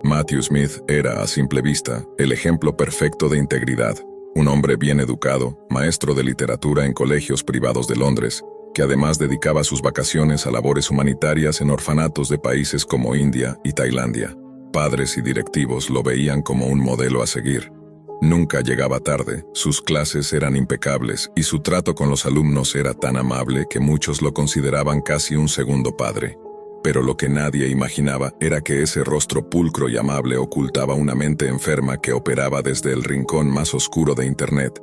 Matthew Smith era, a simple vista, el ejemplo perfecto de integridad. Un hombre bien educado, maestro de literatura en colegios privados de Londres, que además dedicaba sus vacaciones a labores humanitarias en orfanatos de países como India y Tailandia. Padres y directivos lo veían como un modelo a seguir. Nunca llegaba tarde, sus clases eran impecables y su trato con los alumnos era tan amable que muchos lo consideraban casi un segundo padre. Pero lo que nadie imaginaba era que ese rostro pulcro y amable ocultaba una mente enferma que operaba desde el rincón más oscuro de Internet,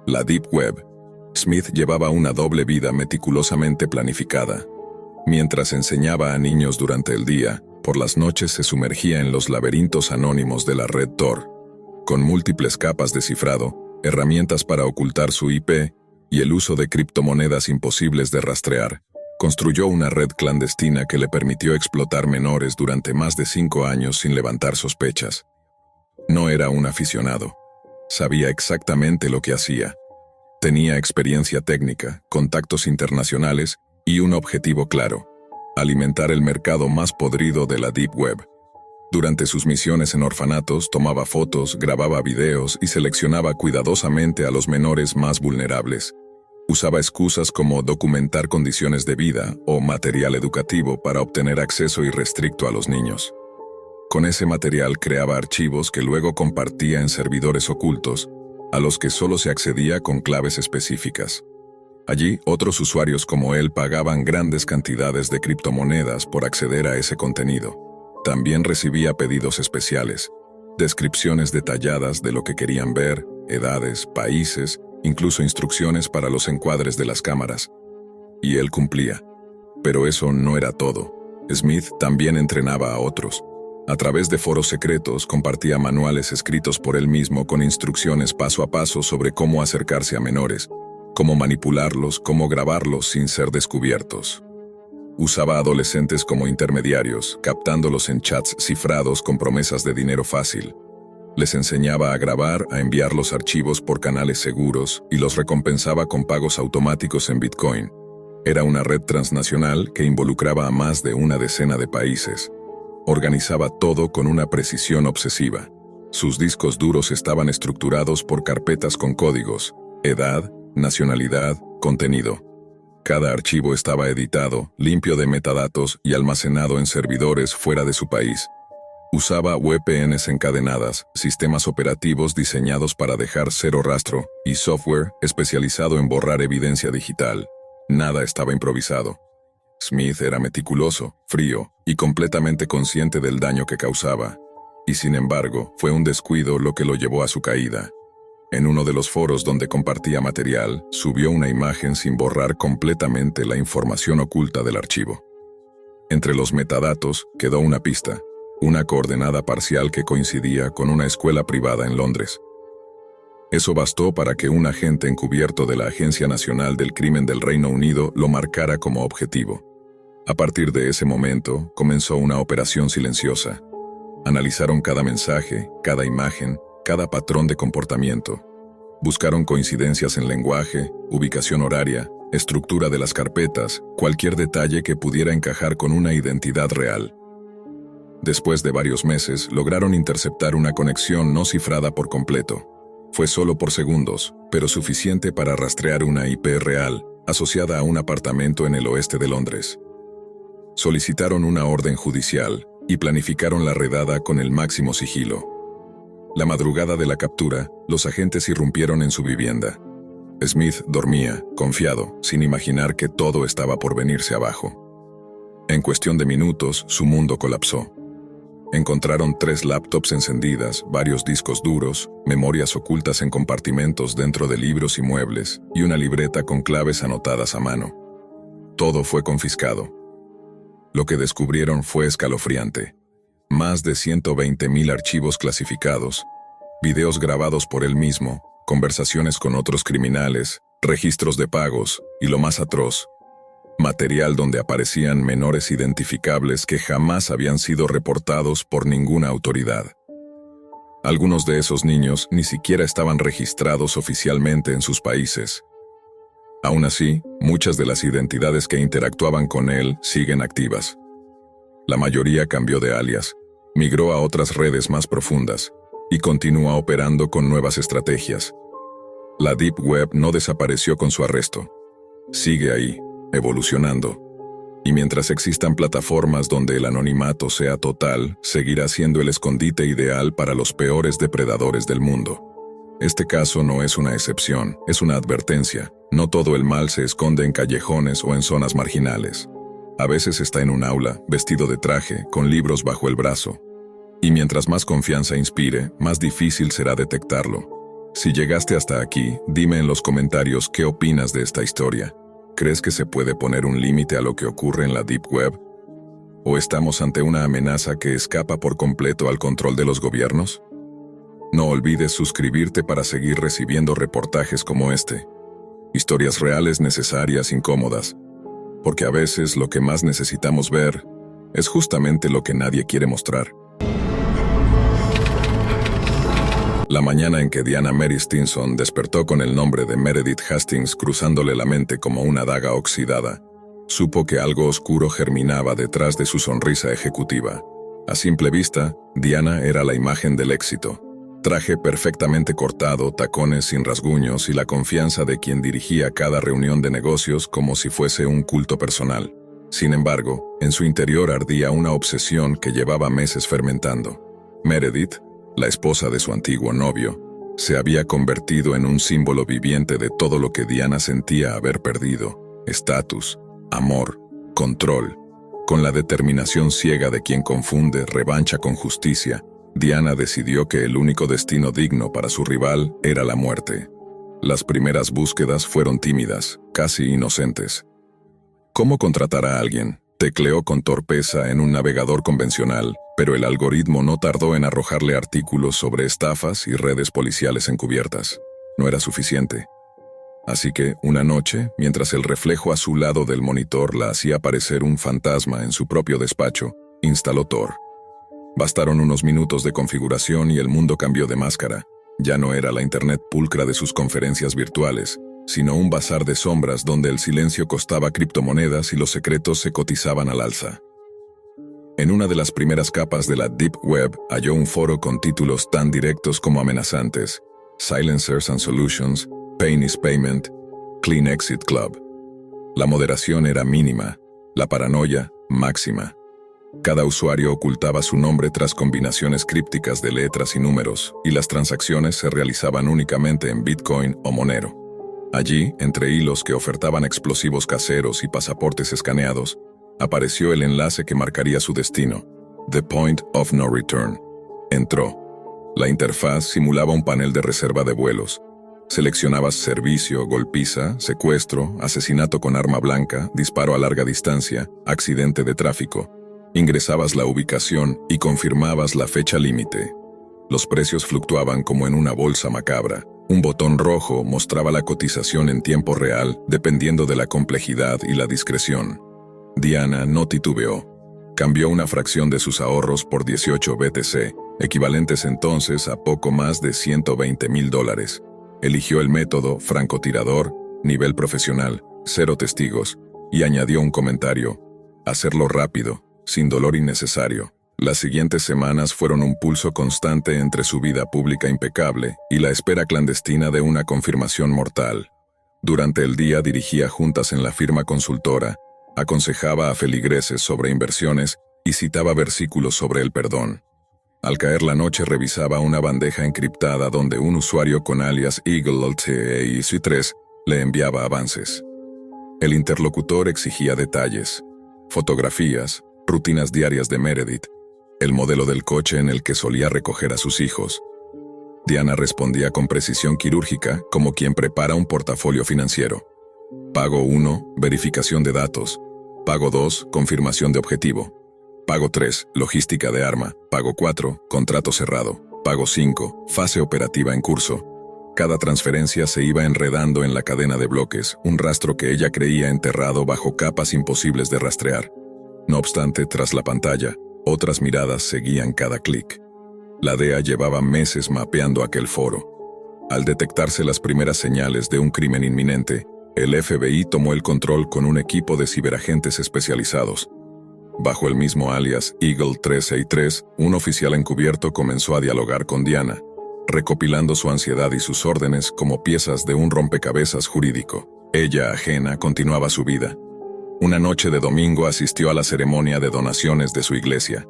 la Deep Web. Smith llevaba una doble vida meticulosamente planificada. Mientras enseñaba a niños durante el día, por las noches se sumergía en los laberintos anónimos de la red Tor, con múltiples capas de cifrado, herramientas para ocultar su IP y el uso de criptomonedas imposibles de rastrear. Construyó una red clandestina que le permitió explotar menores durante más de 5 años sin levantar sospechas. No era un aficionado. Sabía exactamente lo que hacía. Tenía experiencia técnica, contactos internacionales y un objetivo claro: alimentar el mercado más podrido de la Deep Web. Durante sus misiones en orfanatos tomaba fotos, grababa videos y seleccionaba cuidadosamente a los menores más vulnerables. Usaba excusas como documentar condiciones de vida o material educativo para obtener acceso irrestricto a los niños. Con ese material creaba archivos que luego compartía en servidores ocultos, a los que solo se accedía con claves específicas. Allí, otros usuarios como él pagaban grandes cantidades de criptomonedas por acceder a ese contenido. También recibía pedidos especiales, descripciones detalladas de lo que querían ver, edades, países, incluso instrucciones para los encuadres de las cámaras. Y él cumplía. Pero eso no era todo. Smith también entrenaba a otros. A través de foros secretos compartía manuales escritos por él mismo con instrucciones paso a paso sobre cómo acercarse a menores, cómo manipularlos, cómo grabarlos sin ser descubiertos. Usaba a adolescentes como intermediarios, captándolos en chats cifrados con promesas de dinero fácil. Les enseñaba a grabar, a enviar los archivos por canales seguros y los recompensaba con pagos automáticos en Bitcoin. Era una red transnacional que involucraba a más de una decena de países. Organizaba todo con una precisión obsesiva. Sus discos duros estaban estructurados por carpetas con códigos, edad, nacionalidad, contenido. Cada archivo estaba editado, limpio de metadatos y almacenado en servidores fuera de su país. Usaba VPNs encadenadas, sistemas operativos diseñados para dejar cero rastro y software especializado en borrar evidencia digital. Nada estaba improvisado. Smith era meticuloso, frío y completamente consciente del daño que causaba. Y sin embargo, fue un descuido lo que lo llevó a su caída. En uno de los foros donde compartía material, subió una imagen sin borrar completamente la información oculta del archivo. Entre los metadatos quedó una pista, una coordenada parcial que coincidía con una escuela privada en Londres. Eso bastó para que un agente encubierto de la Agencia Nacional del Crimen del Reino Unido lo marcara como objetivo. A partir de ese momento, comenzó una operación silenciosa. Analizaron cada mensaje, cada imagen, cada patrón de comportamiento. Buscaron coincidencias en lenguaje, ubicación horaria, estructura de las carpetas, cualquier detalle que pudiera encajar con una identidad real. Después de varios meses, lograron interceptar una conexión no cifrada por completo. Fue solo por segundos, pero suficiente para rastrear una IP real, asociada a un apartamento en el oeste de Londres. Solicitaron una orden judicial y planificaron la redada con el máximo sigilo. La madrugada de la captura, los agentes irrumpieron en su vivienda. Smith dormía, confiado, sin imaginar que todo estaba por venirse abajo. En cuestión de minutos, su mundo colapsó. Encontraron 3 laptops encendidas, varios discos duros, memorias ocultas en compartimentos dentro de libros y muebles, y una libreta con claves anotadas a mano. Todo fue confiscado. Lo que descubrieron fue escalofriante. Más de 120.000 archivos clasificados, videos grabados por él mismo, conversaciones con otros criminales, registros de pagos y lo más atroz, material donde aparecían menores identificables que jamás habían sido reportados por ninguna autoridad. Algunos de esos niños ni siquiera estaban registrados oficialmente en sus países. Aún así, muchas de las identidades que interactuaban con él siguen activas. La mayoría cambió de alias, Migró a otras redes más profundas y continúa operando con nuevas estrategias. La Deep Web no desapareció con su arresto. Sigue ahí, evolucionando. Y mientras existan plataformas donde el anonimato sea total, seguirá siendo el escondite ideal para los peores depredadores del mundo. Este caso no es una excepción, es una advertencia. No todo el mal se esconde en callejones o en zonas marginales. A veces está en un aula, vestido de traje, con libros bajo el brazo. Y mientras más confianza inspire, más difícil será detectarlo. Si llegaste hasta aquí, dime en los comentarios qué opinas de esta historia. ¿Crees que se puede poner un límite a lo que ocurre en la Deep Web? ¿O estamos ante una amenaza que escapa por completo al control de los gobiernos? No olvides suscribirte para seguir recibiendo reportajes como este. Historias reales, necesarias, incómodas. Porque a veces lo que más necesitamos ver es justamente lo que nadie quiere mostrar. La mañana en que Diana Mary Stinson despertó con el nombre de Meredith Hastings cruzándole la mente como una daga oxidada, supo que algo oscuro germinaba detrás de su sonrisa ejecutiva. A simple vista, Diana era la imagen del éxito. Traje perfectamente cortado, tacones sin rasguños y la confianza de quien dirigía cada reunión de negocios como si fuese un culto personal. Sin embargo, en su interior ardía una obsesión que llevaba meses fermentando. Meredith, la esposa de su antiguo novio, se había convertido en un símbolo viviente de todo lo que Diana sentía haber perdido: estatus, amor, control. Con la determinación ciega de quien confunde revancha con justicia, Diana decidió que el único destino digno para su rival era la muerte. Las primeras búsquedas fueron tímidas, casi inocentes. ¿Cómo contratar a alguien? Tecleó con torpeza en un navegador convencional, pero el algoritmo no tardó en arrojarle artículos sobre estafas y redes policiales encubiertas. No era suficiente. Así que, una noche, mientras el reflejo azulado del monitor la hacía parecer un fantasma en su propio despacho, instaló Tor. Bastaron unos minutos de configuración y el mundo cambió de máscara. Ya no era la internet pulcra de sus conferencias virtuales, sino un bazar de sombras donde el silencio costaba criptomonedas y los secretos se cotizaban al alza. En una de las primeras capas de la Deep Web halló un foro con títulos tan directos como amenazantes: Silencers and Solutions, Pain is Payment, Clean Exit Club. La moderación era mínima, la paranoia máxima. Cada usuario ocultaba su nombre tras combinaciones crípticas de letras y números, y las transacciones se realizaban únicamente en Bitcoin o Monero. Allí, entre hilos que ofertaban explosivos caseros y pasaportes escaneados, apareció el enlace que marcaría su destino: The Point of No Return. Entró. La interfaz simulaba un panel de reserva de vuelos. Seleccionabas servicio, golpiza, secuestro, asesinato con arma blanca, disparo a larga distancia, accidente de tráfico. Ingresabas la ubicación y confirmabas la fecha límite. Los precios fluctuaban como en una bolsa macabra. Un botón rojo mostraba la cotización en tiempo real, dependiendo de la complejidad y la discreción. Diana no titubeó. Cambió una fracción de sus ahorros por 18 BTC, equivalentes entonces a poco más de $120,000. Eligió el método francotirador, nivel profesional, 0 testigos, y añadió un comentario: hacerlo rápido, sin dolor innecesario. Las siguientes semanas fueron un pulso constante entre su vida pública impecable y la espera clandestina de una confirmación mortal. Durante el día dirigía juntas en la firma consultora, aconsejaba a feligreses sobre inversiones y citaba versículos sobre el perdón. Al caer la noche revisaba una bandeja encriptada donde un usuario con alias EagleLTEIC3 le enviaba avances. El interlocutor exigía detalles, fotografías, rutinas diarias de Meredith, el modelo del coche en el que solía recoger a sus hijos. Diana respondía con precisión quirúrgica, como quien prepara un portafolio financiero. Pago 1, verificación de datos. Pago 2, confirmación de objetivo. Pago 3, logística de arma. Pago 4, contrato cerrado. Pago 5, fase operativa en curso. Cada transferencia se iba enredando en la cadena de bloques, un rastro que ella creía enterrado bajo capas imposibles de rastrear. No obstante, tras la pantalla, otras miradas seguían cada clic. La DEA llevaba meses mapeando aquel foro. Al detectarse las primeras señales de un crimen inminente, el FBI tomó el control con un equipo de ciberagentes especializados. Bajo el mismo alias Eagle 363, un oficial encubierto comenzó a dialogar con Diana, recopilando su ansiedad y sus órdenes como piezas de un rompecabezas jurídico. Ella, ajena, continuaba su vida. Una noche de domingo asistió a la ceremonia de donaciones de su iglesia.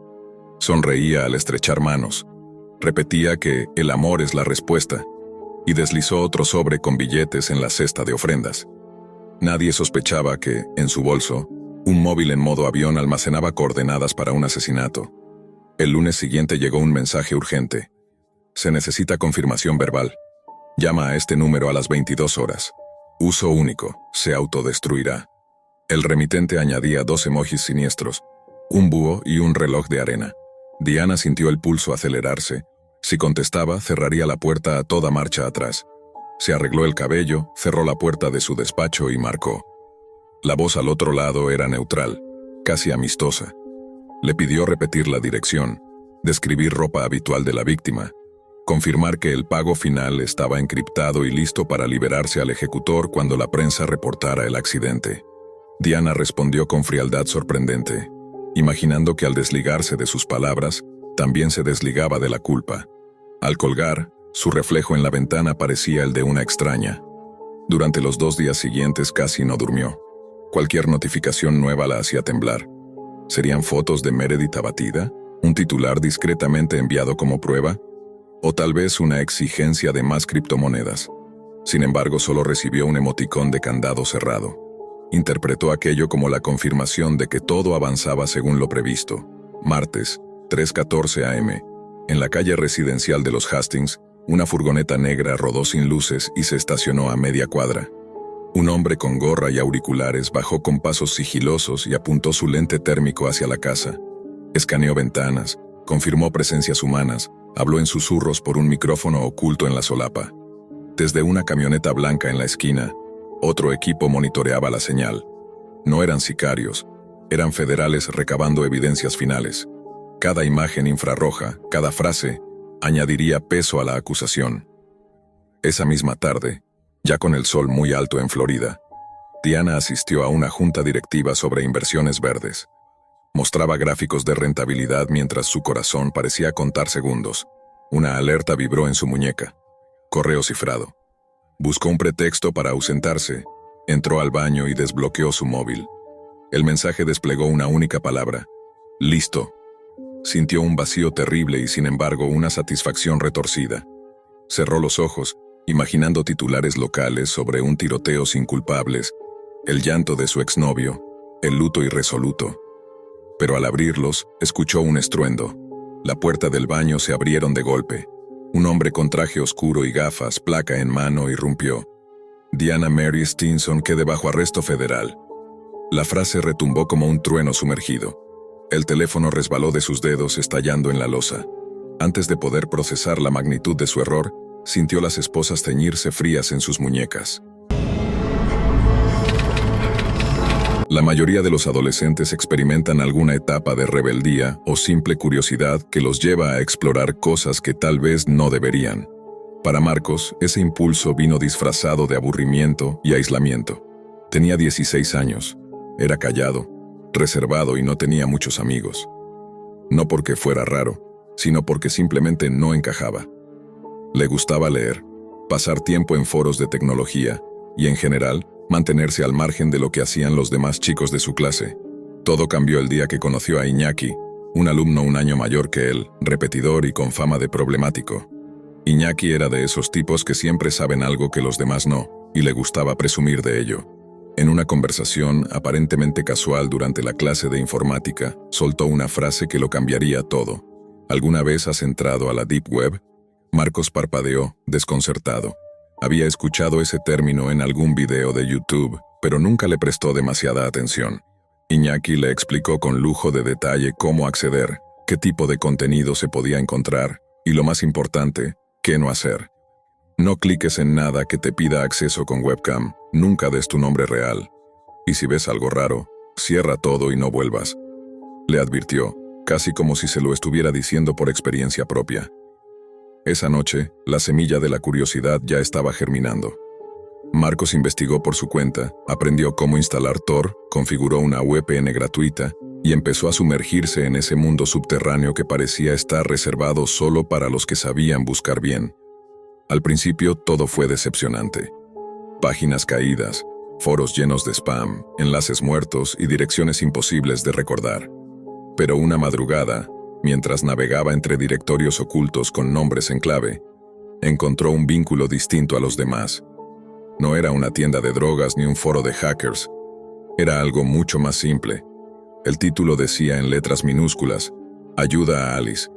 Sonreía al estrechar manos. Repetía que el amor es la respuesta, y deslizó otro sobre con billetes en la cesta de ofrendas. Nadie sospechaba que, en su bolso, un móvil en modo avión almacenaba coordenadas para un asesinato. El lunes siguiente llegó un mensaje urgente. Se necesita confirmación verbal. Llama a este número a las 22 horas. Uso único, se autodestruirá. El remitente añadía 2 emojis siniestros, un búho y un reloj de arena. Diana sintió el pulso acelerarse. Si contestaba, cerraría la puerta a toda marcha atrás. Se arregló el cabello, cerró la puerta de su despacho y marcó. La voz al otro lado era neutral, casi amistosa. Le pidió repetir la dirección, describir ropa habitual de la víctima, confirmar que el pago final estaba encriptado y listo para liberarse al ejecutor cuando la prensa reportara el accidente. Diana respondió con frialdad sorprendente, imaginando que al desligarse de sus palabras, también se desligaba de la culpa. Al colgar, su reflejo en la ventana parecía el de una extraña. Durante los 2 días siguientes casi no durmió. Cualquier notificación nueva la hacía temblar. ¿Serían fotos de Meredith abatida? ¿Un titular discretamente enviado como prueba? ¿O tal vez una exigencia de más criptomonedas? Sin embargo, solo recibió un emoticón de candado cerrado. Interpretó aquello como la confirmación de que todo avanzaba según lo previsto. Martes, 3:14 am. En la calle residencial de los Hastings, una furgoneta negra rodó sin luces y se estacionó a media cuadra. Un hombre con gorra y auriculares bajó con pasos sigilosos y apuntó su lente térmico hacia la casa. Escaneó ventanas, confirmó presencias humanas, habló en susurros por un micrófono oculto en la solapa. Desde una camioneta blanca en la esquina, otro equipo monitoreaba la señal. No eran sicarios, eran federales recabando evidencias finales. Cada imagen infrarroja, cada frase, añadiría peso a la acusación. Esa misma tarde, ya con el sol muy alto en Florida, Diana asistió a una junta directiva sobre inversiones verdes. Mostraba gráficos de rentabilidad mientras su corazón parecía contar segundos. Una alerta vibró en su muñeca. Correo cifrado. Buscó un pretexto para ausentarse, entró al baño y desbloqueó su móvil. El mensaje desplegó una única palabra: listo. Sintió un vacío terrible y sin embargo una satisfacción retorcida. Cerró los ojos, imaginando titulares locales sobre un tiroteo sin culpables, el llanto de su exnovio, el luto irresoluto. Pero al abrirlos, escuchó un estruendo. La puerta del baño se abrieron de golpe. Un hombre con traje oscuro y gafas, placa en mano, irrumpió. Diana Mary Stinson quede bajo arresto federal. La frase retumbó como un trueno sumergido. El teléfono resbaló de sus dedos estallando en la losa. Antes de poder procesar la magnitud de su error, sintió las esposas ceñirse frías en sus muñecas. La mayoría de los adolescentes experimentan alguna etapa de rebeldía o simple curiosidad que los lleva a explorar cosas que tal vez no deberían. Para Marcos, ese impulso vino disfrazado de aburrimiento y aislamiento. Tenía 16 años, era callado, reservado y no tenía muchos amigos. No porque fuera raro, sino porque simplemente no encajaba. Le gustaba leer, pasar tiempo en foros de tecnología y, en general, mantenerse al margen de lo que hacían los demás chicos de su clase. Todo cambió el día que conoció a Iñaki, un alumno un año mayor que él, repetidor y con fama de problemático. Iñaki era de esos tipos que siempre saben algo que los demás no, y le gustaba presumir de ello. En una conversación aparentemente casual durante la clase de informática, soltó una frase que lo cambiaría todo. ¿Alguna vez has entrado a la Deep Web? Marcos parpadeó, desconcertado. Había escuchado ese término en algún video de YouTube, pero nunca le prestó demasiada atención. Iñaki le explicó con lujo de detalle cómo acceder, qué tipo de contenido se podía encontrar, y lo más importante, qué no hacer. No cliques en nada que te pida acceso con webcam, nunca des tu nombre real. Y si ves algo raro, cierra todo y no vuelvas. Le advirtió, casi como si se lo estuviera diciendo por experiencia propia. Esa noche, la semilla de la curiosidad ya estaba germinando. Marcos investigó por su cuenta, aprendió cómo instalar Tor, configuró una VPN gratuita y empezó a sumergirse en ese mundo subterráneo que parecía estar reservado solo para los que sabían buscar bien. Al principio todo fue decepcionante. Páginas caídas, foros llenos de spam, enlaces muertos y direcciones imposibles de recordar. Pero una madrugada, mientras navegaba entre directorios ocultos con nombres en clave, encontró un vínculo distinto a los demás. No era una tienda de drogas ni un foro de hackers. Era algo mucho más simple. El título decía en letras minúsculas, «Ayuda a Alice»,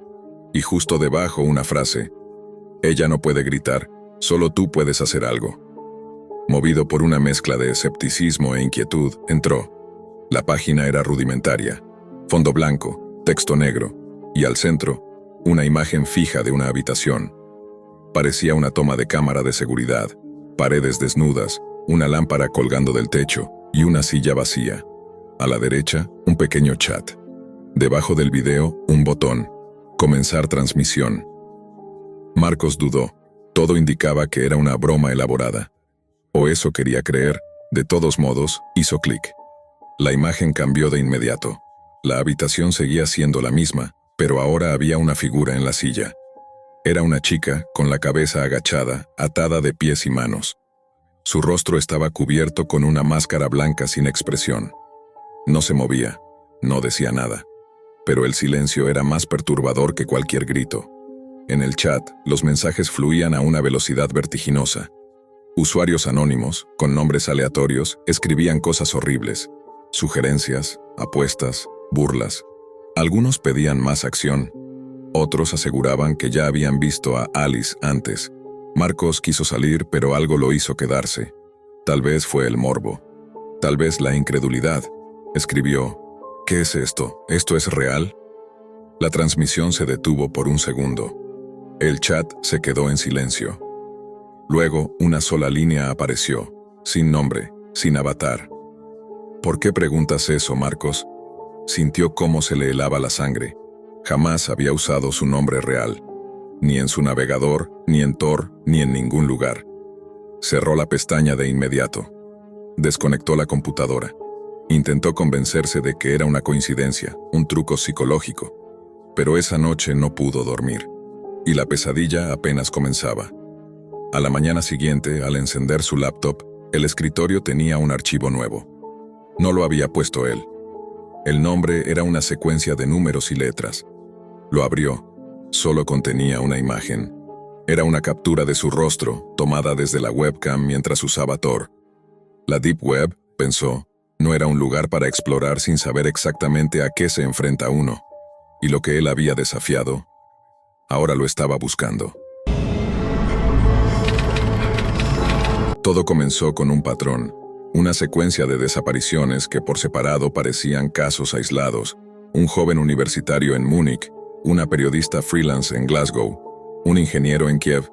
y justo debajo una frase, «Ella no puede gritar, solo tú puedes hacer algo». Movido por una mezcla de escepticismo e inquietud, entró. La página era rudimentaria. Fondo blanco, texto negro, y al centro, una imagen fija de una habitación. Parecía una toma de cámara de seguridad, paredes desnudas, una lámpara colgando del techo y una silla vacía. A la derecha, un pequeño chat. Debajo del video, un botón. Comenzar transmisión. Marcos dudó. Todo indicaba que era una broma elaborada. O eso quería creer. De todos modos, hizo clic. La imagen cambió de inmediato. La habitación seguía siendo la misma, pero ahora había una figura en la silla. Era una chica, con la cabeza agachada, atada de pies y manos. Su rostro estaba cubierto con una máscara blanca sin expresión. No se movía, no decía nada. Pero el silencio era más perturbador que cualquier grito. En el chat, los mensajes fluían a una velocidad vertiginosa. Usuarios anónimos, con nombres aleatorios, escribían cosas horribles. Sugerencias, apuestas, burlas. Algunos pedían más acción. Otros aseguraban que ya habían visto a Alice antes. Marcos quiso salir, pero algo lo hizo quedarse. Tal vez fue el morbo. Tal vez la incredulidad. Escribió, «¿Qué es esto? ¿Esto es real?» La transmisión se detuvo por un segundo. El chat se quedó en silencio. Luego, una sola línea apareció, sin nombre, sin avatar. «¿Por qué preguntas eso, Marcos?» Sintió cómo se le helaba la sangre. Jamás había usado su nombre real. Ni en su navegador, ni en Tor, ni en ningún lugar. Cerró la pestaña de inmediato. Desconectó la computadora. Intentó convencerse de que era una coincidencia, un truco psicológico. Pero esa noche no pudo dormir. Y la pesadilla apenas comenzaba. A la mañana siguiente, al encender su laptop, el escritorio tenía un archivo nuevo. No lo había puesto él. El nombre era una secuencia de números y letras. Lo abrió. Solo contenía una imagen. Era una captura de su rostro, tomada desde la webcam mientras usaba Tor. La Deep Web, pensó, no era un lugar para explorar sin saber exactamente a qué se enfrenta uno. Y lo que él había desafiado, ahora lo estaba buscando. Todo comenzó con un patrón, una secuencia de desapariciones que por separado parecían casos aislados. Un joven universitario en Múnich, una periodista freelance en Glasgow, un ingeniero en Kiev,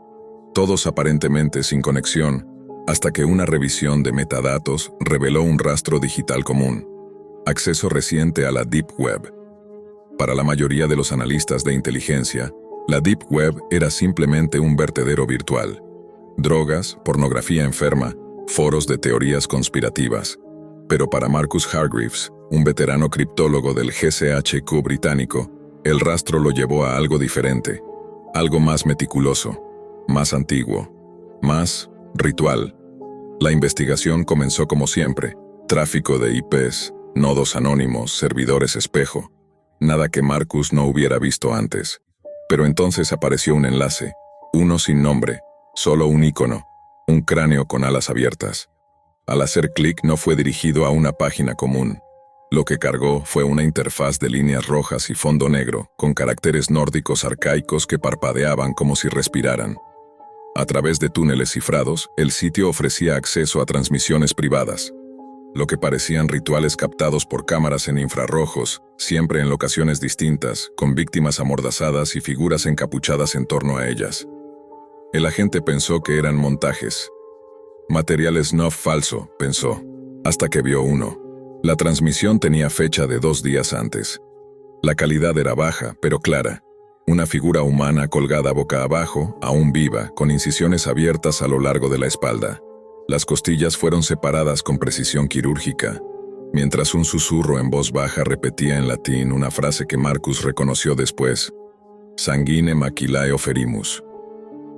todos aparentemente sin conexión, hasta que una revisión de metadatos reveló un rastro digital común. Acceso reciente a la Deep Web. Para la mayoría de los analistas de inteligencia, la Deep Web era simplemente un vertedero virtual. Drogas, pornografía enferma, foros de teorías conspirativas. Pero para Marcus Hargreaves, un veterano criptólogo del GCHQ británico, el rastro lo llevó a algo diferente, algo más meticuloso, más antiguo, más ritual. La investigación comenzó como siempre, tráfico de IPs, nodos anónimos, servidores espejo, nada que Marcus no hubiera visto antes. Pero entonces apareció un enlace, uno sin nombre, solo un icono, un cráneo con alas abiertas. Al hacer clic no fue dirigido a una página común. Lo que cargó fue una interfaz de líneas rojas y fondo negro, con caracteres nórdicos arcaicos que parpadeaban como si respiraran. A través de túneles cifrados, el sitio ofrecía acceso a transmisiones privadas, lo que parecían rituales captados por cámaras en infrarrojos, siempre en locaciones distintas, con víctimas amordazadas y figuras encapuchadas en torno a ellas. El agente pensó que eran montajes. Material snuff falso, pensó, hasta que vio uno. La transmisión tenía fecha de 2 días antes. La calidad era baja, pero clara. Una figura humana colgada boca abajo, aún viva, con incisiones abiertas a lo largo de la espalda. Las costillas fueron separadas con precisión quirúrgica. mientras un susurro en voz baja repetía en latín una frase que Marcus reconoció después: Sanguine maquilae oferimus.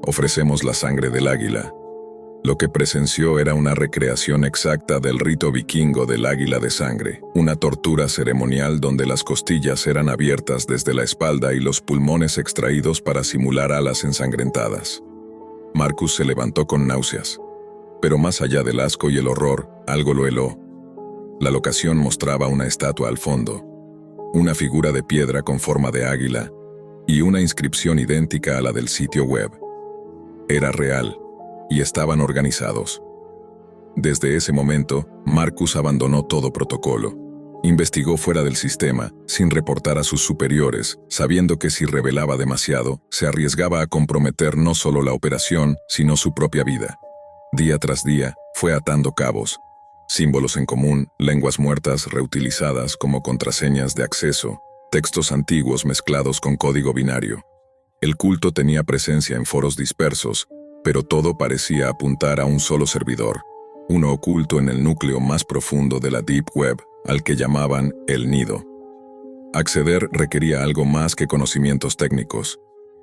Ofrecemos la sangre del águila. Lo que presenció era una recreación exacta del rito vikingo del águila de sangre, una tortura ceremonial donde las costillas eran abiertas desde la espalda y los pulmones extraídos para simular alas ensangrentadas. Marcus se levantó con náuseas. Pero más allá del asco y el horror, algo lo heló. La locación mostraba una estatua al fondo, una figura de piedra con forma de águila y una inscripción idéntica a la del sitio web. Era real, y estaban organizados. Desde ese momento, Marcus abandonó todo protocolo. Investigó fuera del sistema, sin reportar a sus superiores, sabiendo que si revelaba demasiado, se arriesgaba a comprometer no solo la operación, sino su propia vida. Día tras día, fue atando cabos. Símbolos en común, lenguas muertas reutilizadas como contraseñas de acceso, textos antiguos mezclados con código binario. El culto tenía presencia en foros dispersos, pero todo parecía apuntar a un solo servidor, uno oculto en el núcleo más profundo de la Deep Web, al que llamaban el nido. Acceder requería algo más que conocimientos técnicos.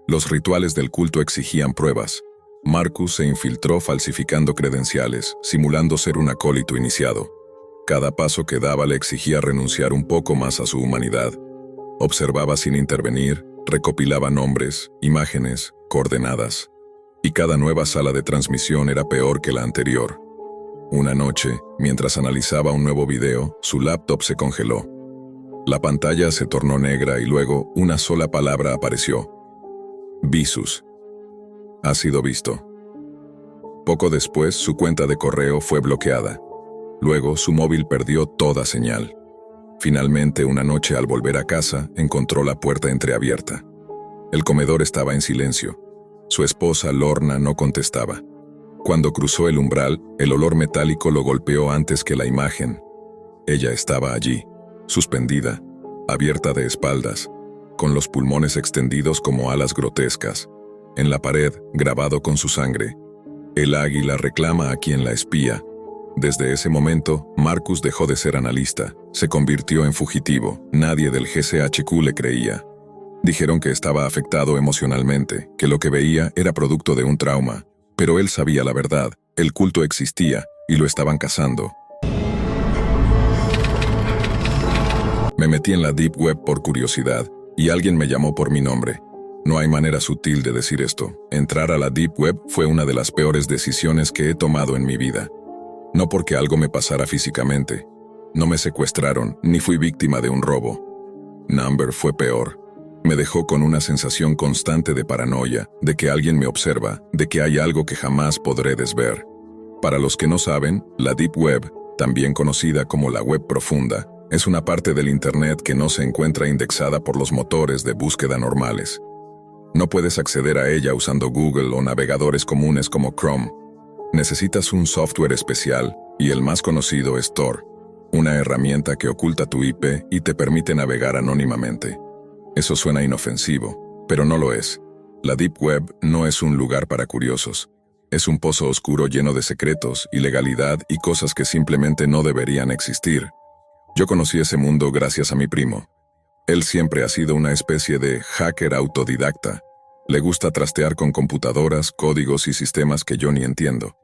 Los rituales del culto exigían pruebas. Marcus se infiltró falsificando credenciales, simulando ser un acólito iniciado. Cada paso que daba le exigía renunciar un poco más a su humanidad. Observaba sin intervenir, recopilaba nombres, imágenes, coordenadas. Y cada nueva sala de transmisión era peor que la anterior. Una noche, mientras analizaba un nuevo video, su laptop se congeló. La pantalla se tornó negra y luego una sola palabra apareció: Visus. Ha sido visto. Poco después, su cuenta de correo fue bloqueada. Luego, su móvil perdió toda señal. Finalmente, una noche al volver a casa, encontró la puerta entreabierta. El comedor estaba en silencio. Su esposa, Lorna, no contestaba. Cuando cruzó el umbral, el olor metálico lo golpeó antes que la imagen. Ella estaba allí, suspendida, abierta de espaldas, con los pulmones extendidos como alas grotescas. En la pared, grabado con su sangre: el águila reclama a quien la espía. Desde ese momento, Marcus dejó de ser analista, se convirtió en fugitivo. Nadie del GCHQ le creía. Dijeron que estaba afectado emocionalmente, que lo que veía era producto de un trauma. Pero él sabía la verdad, el culto existía, y lo estaban cazando. Me metí en la Deep Web por curiosidad, y alguien me llamó por mi nombre. No hay manera sutil de decir esto. Entrar a la Deep Web fue una de las peores decisiones que he tomado en mi vida. No porque algo me pasara físicamente. No me secuestraron, ni fui víctima de un robo. Number fue peor. Me dejó con una sensación constante de paranoia, de que alguien me observa, de que hay algo que jamás podré desver. Para los que no saben, la Deep Web, también conocida como la web profunda, es una parte del Internet que no se encuentra indexada por los motores de búsqueda normales. No puedes acceder a ella usando Google o navegadores comunes como Chrome. Necesitas un software especial, y el más conocido es Tor, una herramienta que oculta tu IP y te permite navegar anónimamente. Eso suena inofensivo, pero no lo es. La Deep Web no es un lugar para curiosos. Es un pozo oscuro lleno de secretos, ilegalidad y cosas que simplemente no deberían existir. Yo conocí ese mundo gracias a mi primo. Él siempre ha sido una especie de hacker autodidacta. Le gusta trastear con computadoras, códigos y sistemas que yo ni entiendo.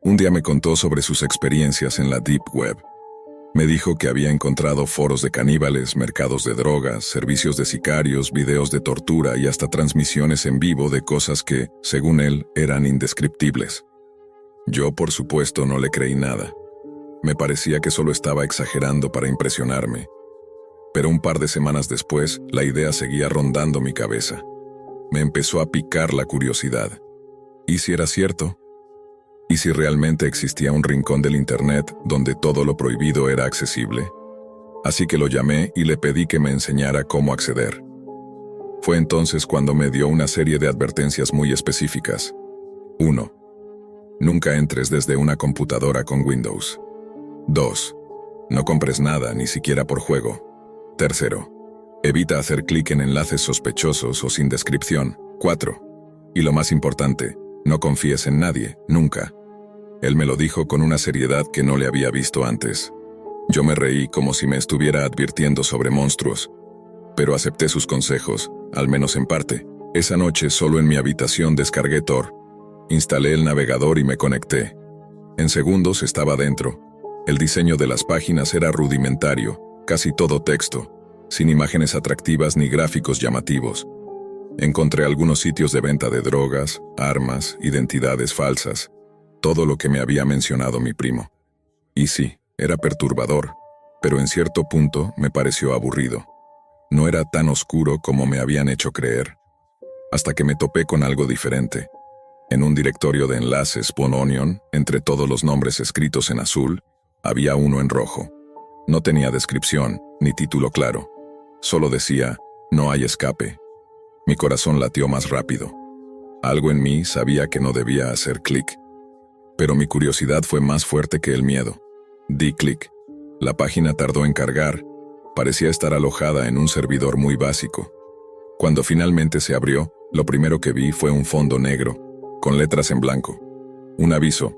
Un día me contó sobre sus experiencias en la Deep Web. Me dijo que había encontrado foros de caníbales, mercados de drogas, servicios de sicarios, videos de tortura y hasta transmisiones en vivo de cosas que, según él, eran indescriptibles. Yo, por supuesto, no le creí nada. Me parecía que solo estaba exagerando para impresionarme. Pero un par de semanas después, la idea seguía rondando mi cabeza. Me empezó a picar la curiosidad. ¿Y si era cierto? ¿Y si realmente existía un rincón del Internet donde todo lo prohibido era accesible? Así que lo llamé y le pedí que me enseñara cómo acceder. Fue entonces cuando me dio una serie de advertencias muy específicas. 1. Nunca entres desde una computadora con Windows. 2. No compres nada, ni siquiera por juego. 3. Evita hacer clic en enlaces sospechosos o sin descripción. 4. Y lo más importante, no confíes en nadie, nunca. Él me lo dijo con una seriedad que no le había visto antes. Yo me reí como si me estuviera advirtiendo sobre monstruos, pero acepté sus consejos, al menos en parte. Esa noche, solo en mi habitación, descargué Tor, instalé el navegador y me conecté. En segundos estaba dentro. El diseño de las páginas era rudimentario, casi todo texto, sin imágenes atractivas ni gráficos llamativos. Encontré algunos sitios de venta de drogas, armas, identidades falsas, todo lo que me había mencionado mi primo. Y sí, era perturbador, pero en cierto punto me pareció aburrido. No era tan oscuro como me habían hecho creer, hasta que me topé con algo diferente. En un directorio de enlaces .onion, entre todos los nombres escritos en azul, había uno en rojo. No tenía descripción, ni título claro. Solo decía, no hay escape. Mi corazón latió más rápido. Algo en mí sabía que no debía hacer clic. Pero mi curiosidad fue más fuerte que el miedo. Di clic. La página tardó en cargar. Parecía estar alojada en un servidor muy básico. Cuando finalmente se abrió, lo primero que vi fue un fondo negro, con letras en blanco. Un aviso.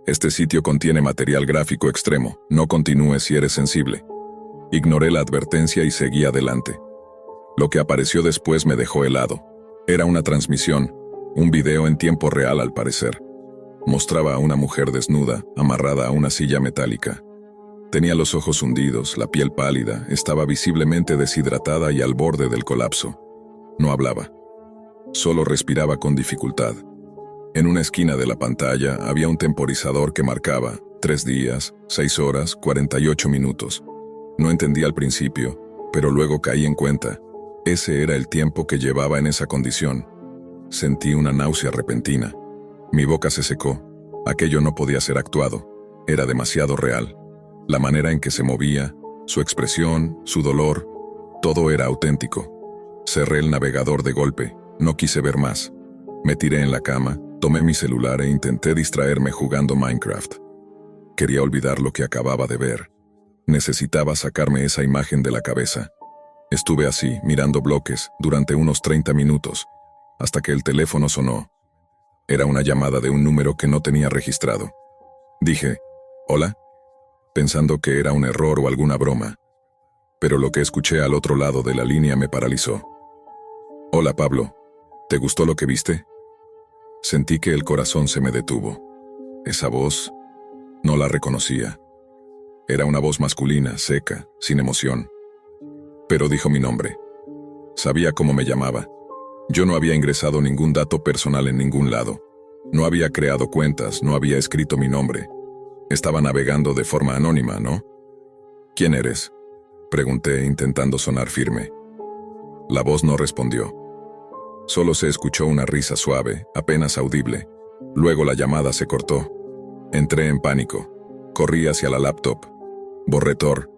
Este sitio contiene material gráfico extremo. No continúes si eres sensible. Ignoré la advertencia y seguí adelante. Lo que apareció después me dejó helado. Era una transmisión, un video en tiempo real al parecer. Mostraba a una mujer desnuda, amarrada a una silla metálica. Tenía los ojos hundidos, la piel pálida, estaba visiblemente deshidratada y al borde del colapso. No hablaba. Solo respiraba con dificultad. En una esquina de la pantalla había un temporizador que marcaba 3 días, 6 horas, 48 minutos. No entendí al principio, pero luego caí en cuenta. Ese era el tiempo que llevaba en esa condición. Sentí una náusea repentina. Mi boca se secó. Aquello no podía ser actuado. Era demasiado real. La manera en que se movía, su expresión, su dolor, todo era auténtico. Cerré el navegador de golpe. No quise ver más. Me tiré en la cama, tomé mi celular e intenté distraerme jugando Minecraft. Quería olvidar lo que acababa de ver. Necesitaba sacarme esa imagen de la cabeza. Estuve así, mirando bloques, durante unos 30 minutos, hasta que el teléfono sonó. Era una llamada de un número que no tenía registrado. Dije, ¿hola?, pensando que era un error o alguna broma. Pero lo que escuché al otro lado de la línea me paralizó. Hola Pablo, ¿te gustó lo que viste? Sentí que el corazón se me detuvo. Esa voz, no la reconocía. Era una voz masculina, seca, sin emoción. Pero dijo mi nombre. Sabía cómo me llamaba. Yo no había ingresado ningún dato personal en ningún lado. No había creado cuentas, no había escrito mi nombre. Estaba navegando de forma anónima, ¿no? ¿Quién eres?, pregunté intentando sonar firme. La voz no respondió. Solo se escuchó una risa suave, apenas audible. Luego la llamada se cortó. Entré en pánico. Corrí hacia la laptop. Borré Tor.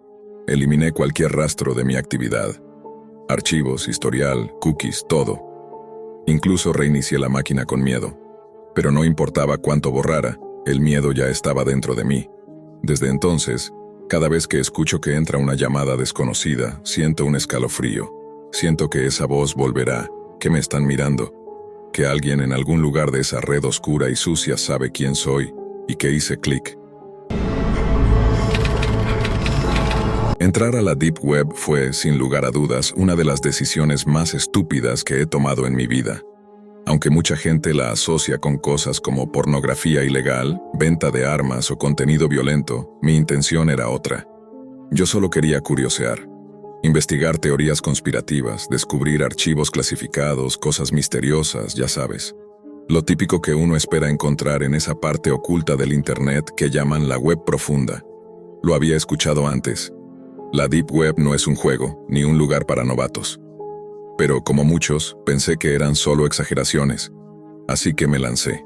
Eliminé cualquier rastro de mi actividad. Archivos, historial, cookies, todo. Incluso reinicié la máquina con miedo. Pero no importaba cuánto borrara, el miedo ya estaba dentro de mí. Desde entonces, cada vez que escucho que entra una llamada desconocida, siento un escalofrío. Siento que esa voz volverá, que me están mirando, que alguien en algún lugar de esa red oscura y sucia sabe quién soy y que hice clic. Entrar a la Deep Web fue, sin lugar a dudas, una de las decisiones más estúpidas que he tomado en mi vida. Aunque mucha gente la asocia con cosas como pornografía ilegal, venta de armas o contenido violento, mi intención era otra. Yo solo quería curiosear, investigar teorías conspirativas, descubrir archivos clasificados, cosas misteriosas, ya sabes. Lo típico que uno espera encontrar en esa parte oculta del Internet que llaman la web profunda. Lo había escuchado antes. La Deep Web no es un juego, ni un lugar para novatos. Pero, como muchos, pensé que eran solo exageraciones. Así que me lancé.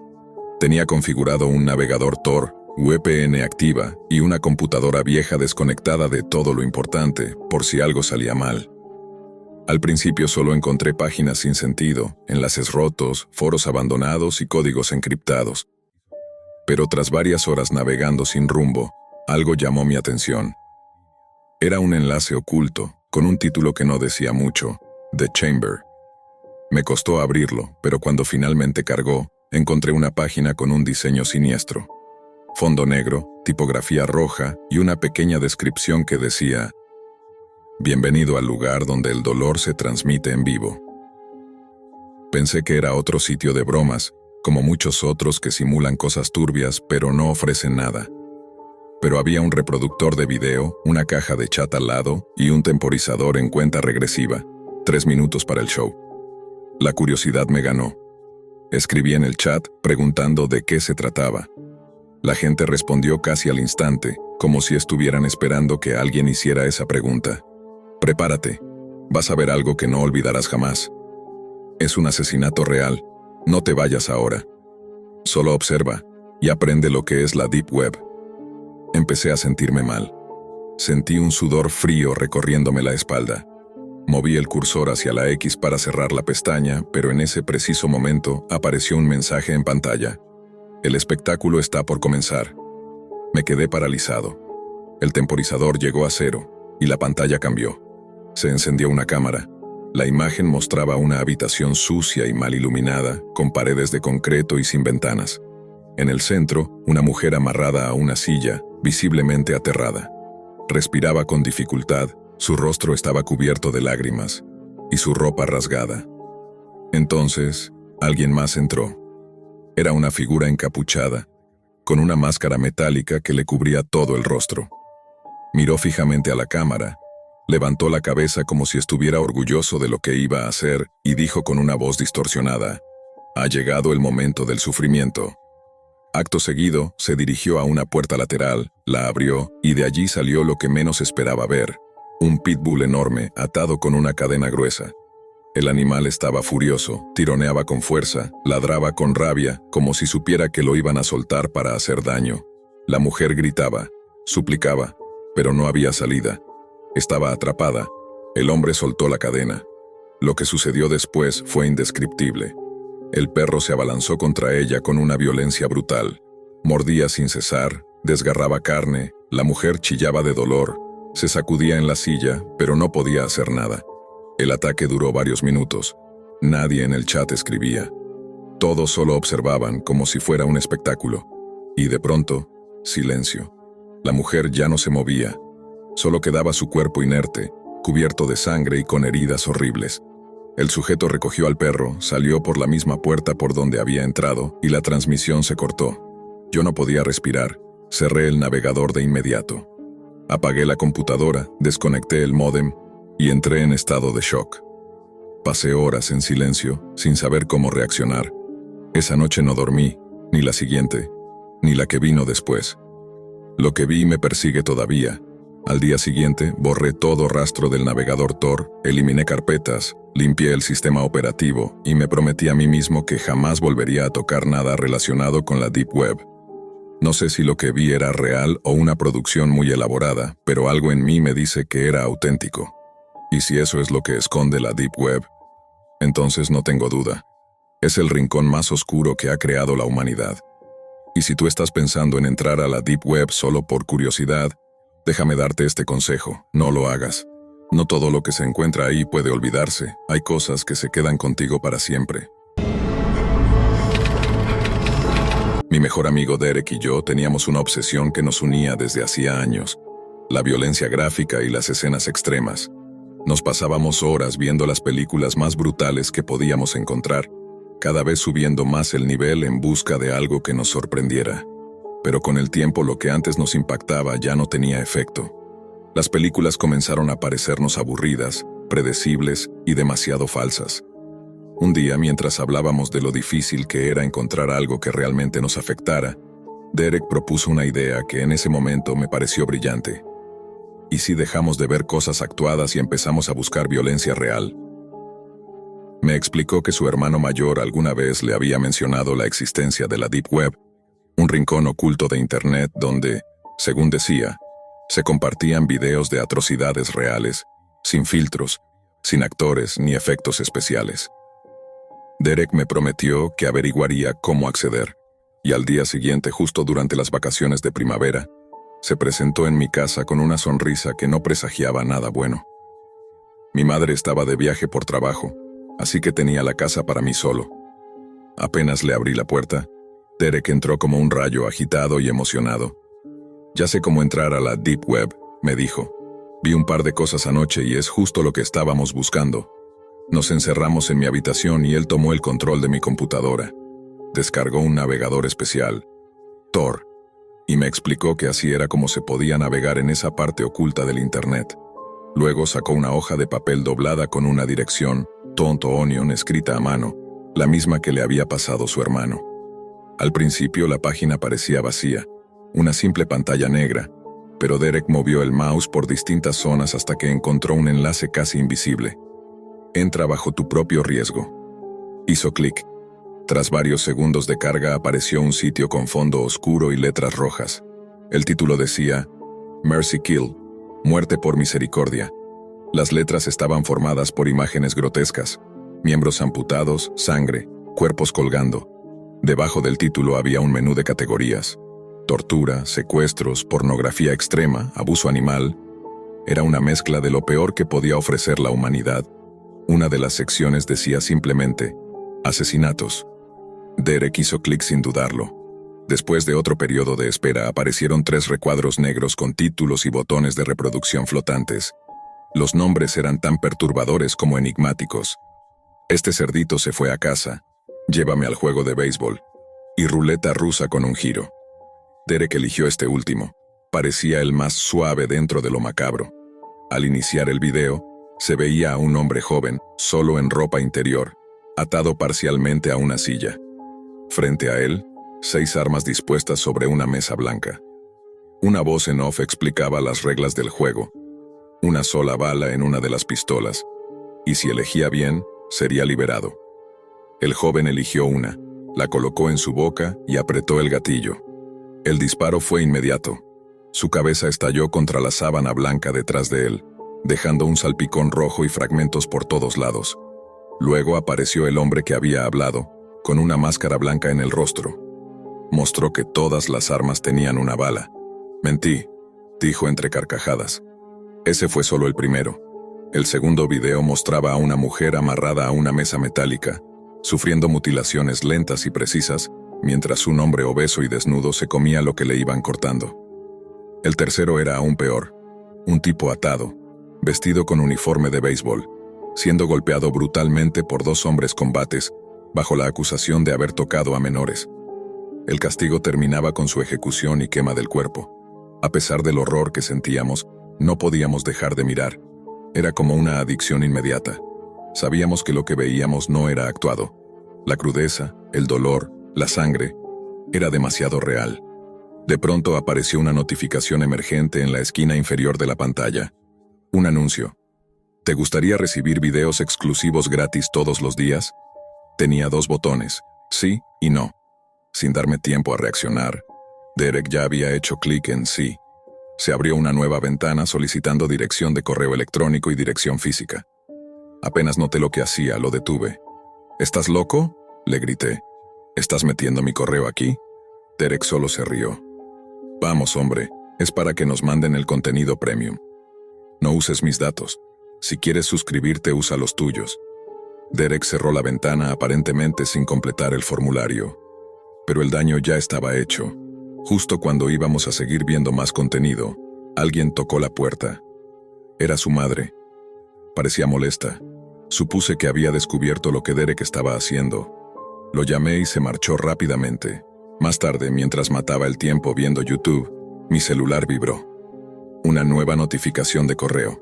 Tenía configurado un navegador Tor, VPN activa y una computadora vieja desconectada de todo lo importante, por si algo salía mal. Al principio solo encontré páginas sin sentido, enlaces rotos, foros abandonados y códigos encriptados. Pero tras varias horas navegando sin rumbo, algo llamó mi atención. Era un enlace oculto, con un título que no decía mucho, The Chamber. Me costó abrirlo, pero cuando finalmente cargó, encontré una página con un diseño siniestro. fondo negro, tipografía roja y una pequeña descripción que decía: «Bienvenido al lugar donde el dolor se transmite en vivo». Pensé que era otro sitio de bromas, como muchos otros que simulan cosas turbias pero no ofrecen nada. Pero había un reproductor de video, una caja de chat al lado y un temporizador en cuenta regresiva, 3 minutos para el show. La curiosidad me ganó. Escribí en el chat preguntando de qué se trataba. La gente respondió casi al instante, como si estuvieran esperando que alguien hiciera esa pregunta. «Prepárate, vas a ver algo que no olvidarás jamás. Es un asesinato real, no te vayas ahora. Solo observa y aprende lo que es la Deep Web». Empecé a sentirme mal. Sentí un sudor frío recorriéndome la espalda. Moví el cursor hacia la X para cerrar la pestaña, pero en ese preciso momento apareció un mensaje en pantalla. «El espectáculo está por comenzar». Me quedé paralizado. El temporizador llegó a 0 y la pantalla cambió. Se encendió una cámara. La imagen mostraba una habitación sucia y mal iluminada, con paredes de concreto y sin ventanas. En el centro, una mujer amarrada a una silla, visiblemente aterrada. Respiraba con dificultad, su rostro estaba cubierto de lágrimas, y su ropa rasgada. Entonces, alguien más entró. Era una figura encapuchada, con una máscara metálica que le cubría todo el rostro. Miró fijamente a la cámara, levantó la cabeza como si estuviera orgulloso de lo que iba a hacer y dijo con una voz distorsionada: «Ha llegado el momento del sufrimiento». Acto seguido, se dirigió a una puerta lateral, la abrió y de allí salió lo que menos esperaba ver: un pitbull enorme atado con una cadena gruesa. El animal estaba furioso, tironeaba con fuerza, ladraba con rabia, como si supiera que lo iban a soltar para hacer daño. La mujer gritaba, suplicaba, pero no había salida. Estaba atrapada. El hombre soltó la cadena. Lo que sucedió después fue indescriptible. El perro se abalanzó contra ella con una violencia brutal. Mordía sin cesar, desgarraba carne, la mujer chillaba de dolor, se sacudía en la silla, pero no podía hacer nada. El ataque duró varios minutos. Nadie en el chat escribía. Todos solo observaban como si fuera un espectáculo. Y de pronto, silencio. La mujer ya no se movía. Solo quedaba su cuerpo inerte, cubierto de sangre y con heridas horribles. El sujeto recogió al perro, salió por la misma puerta por donde había entrado y la transmisión se cortó. Yo no podía respirar. Cerré el navegador de inmediato. Apagué la computadora, desconecté el módem y entré en estado de shock. Pasé horas en silencio, sin saber cómo reaccionar. Esa noche no dormí, ni la siguiente, ni la que vino después. Lo que vi me persigue todavía. Al día siguiente, borré todo rastro del navegador Tor, eliminé carpetas, limpié el sistema operativo y me prometí a mí mismo que jamás volvería a tocar nada relacionado con la Deep Web. No sé si lo que vi era real o una producción muy elaborada, pero algo en mí me dice que era auténtico. Y si eso es lo que esconde la Deep Web, entonces no tengo duda. Es el rincón más oscuro que ha creado la humanidad. Y si tú estás pensando en entrar a la Deep Web solo por curiosidad, déjame darte este consejo: no lo hagas. No todo lo que se encuentra ahí puede olvidarse. Hay cosas que se quedan contigo para siempre. Mi mejor amigo Derek y yo teníamos una obsesión que nos unía desde hacía años: la violencia gráfica y las escenas extremas. Nos pasábamos horas viendo las películas más brutales que podíamos encontrar, cada vez subiendo más el nivel en busca de algo que nos sorprendiera. Pero con el tiempo lo que antes nos impactaba ya no tenía efecto. Las películas comenzaron a parecernos aburridas, predecibles y demasiado falsas. Un día, mientras hablábamos de lo difícil que era encontrar algo que realmente nos afectara, Derek propuso una idea que en ese momento me pareció brillante. ¿Y si dejamos de ver cosas actuadas y empezamos a buscar violencia real? Me explicó que su hermano mayor alguna vez le había mencionado la existencia de la Deep Web, un rincón oculto de Internet donde, según decía, se compartían videos de atrocidades reales, sin filtros, sin actores ni efectos especiales. Derek me prometió que averiguaría cómo acceder, y al día siguiente, justo durante las vacaciones de primavera, se presentó en mi casa con una sonrisa que no presagiaba nada bueno. Mi madre estaba de viaje por trabajo, así que tenía la casa para mí solo. Apenas le abrí la puerta, Derek entró como un rayo, agitado y emocionado. Ya sé cómo entrar a la Deep Web, me dijo. Vi un par de cosas anoche y es justo lo que estábamos buscando. Nos encerramos en mi habitación y él tomó el control de mi computadora. Descargó un navegador especial, Tor, y me explicó que así era como se podía navegar en esa parte oculta del Internet. Luego sacó una hoja de papel doblada con una dirección, Tonto Onion, escrita a mano, la misma que le había pasado su hermano. Al principio la página parecía vacía, una simple pantalla negra, pero Derek movió el mouse por distintas zonas hasta que encontró un enlace casi invisible. Entra bajo tu propio riesgo. Hizo clic. Tras varios segundos de carga apareció un sitio con fondo oscuro y letras rojas. El título decía, Mercy Kill, muerte por misericordia. Las letras estaban formadas por imágenes grotescas, miembros amputados, sangre, cuerpos colgando. Debajo del título había un menú de categorías. Tortura, secuestros, pornografía extrema, abuso animal. Era una mezcla de lo peor que podía ofrecer la humanidad. Una de las secciones decía simplemente, asesinatos. Derek hizo clic sin dudarlo. Después de otro periodo de espera aparecieron 3 recuadros negros con títulos y botones de reproducción flotantes. Los nombres eran tan perturbadores como enigmáticos. Este cerdito se fue a casa, llévame al juego de béisbol, y ruleta rusa con un giro. Derek eligió este último. Parecía el más suave dentro de lo macabro. Al iniciar el video, se veía a un hombre joven, solo en ropa interior, atado parcialmente a una silla. Frente a él, 6 armas dispuestas sobre una mesa blanca. Una voz en off explicaba las reglas del juego. Una sola bala en una de las pistolas, y si elegía bien, sería liberado. El joven eligió una, la colocó en su boca y apretó el gatillo. El disparo fue inmediato. Su cabeza estalló contra la sábana blanca detrás de él, dejando un salpicón rojo y fragmentos por todos lados. Luego apareció el hombre que había hablado, con una máscara blanca en el rostro. Mostró que todas las armas tenían una bala. Mentí, dijo entre carcajadas. Ese fue solo el primero. El segundo video mostraba a una mujer amarrada a una mesa metálica, sufriendo mutilaciones lentas y precisas, mientras un hombre obeso y desnudo se comía lo que le iban cortando. El tercero era aún peor. Un tipo atado, vestido con uniforme de béisbol, siendo golpeado brutalmente por 2 hombres combates, bajo la acusación de haber tocado a menores. El castigo terminaba con su ejecución y quema del cuerpo. A pesar del horror que sentíamos, no podíamos dejar de mirar. Era como una adicción inmediata. Sabíamos que lo que veíamos no era actuado. La crudeza, el dolor, la sangre, era demasiado real. De pronto apareció una notificación emergente en la esquina inferior de la pantalla. Un anuncio. ¿Te gustaría recibir videos exclusivos gratis todos los días? Tenía 2 botones, sí y no. Sin darme tiempo a reaccionar, Derek ya había hecho clic en sí. Se abrió una nueva ventana solicitando dirección de correo electrónico y dirección física. Apenas noté lo que hacía, lo detuve. ¿Estás loco?, le grité. ¿Estás metiendo mi correo aquí? Derek solo se rió. Vamos, hombre, es para que nos manden el contenido premium. No uses mis datos. Si quieres suscribirte, usa los tuyos. Derek cerró la ventana aparentemente sin completar el formulario. Pero el daño ya estaba hecho. Justo cuando íbamos a seguir viendo más contenido, alguien tocó la puerta. Era su madre. Parecía molesta. Supuse que había descubierto lo que Derek estaba haciendo. Lo llamé y se marchó rápidamente. Más tarde, mientras mataba el tiempo viendo YouTube, mi celular vibró. Una nueva notificación de correo.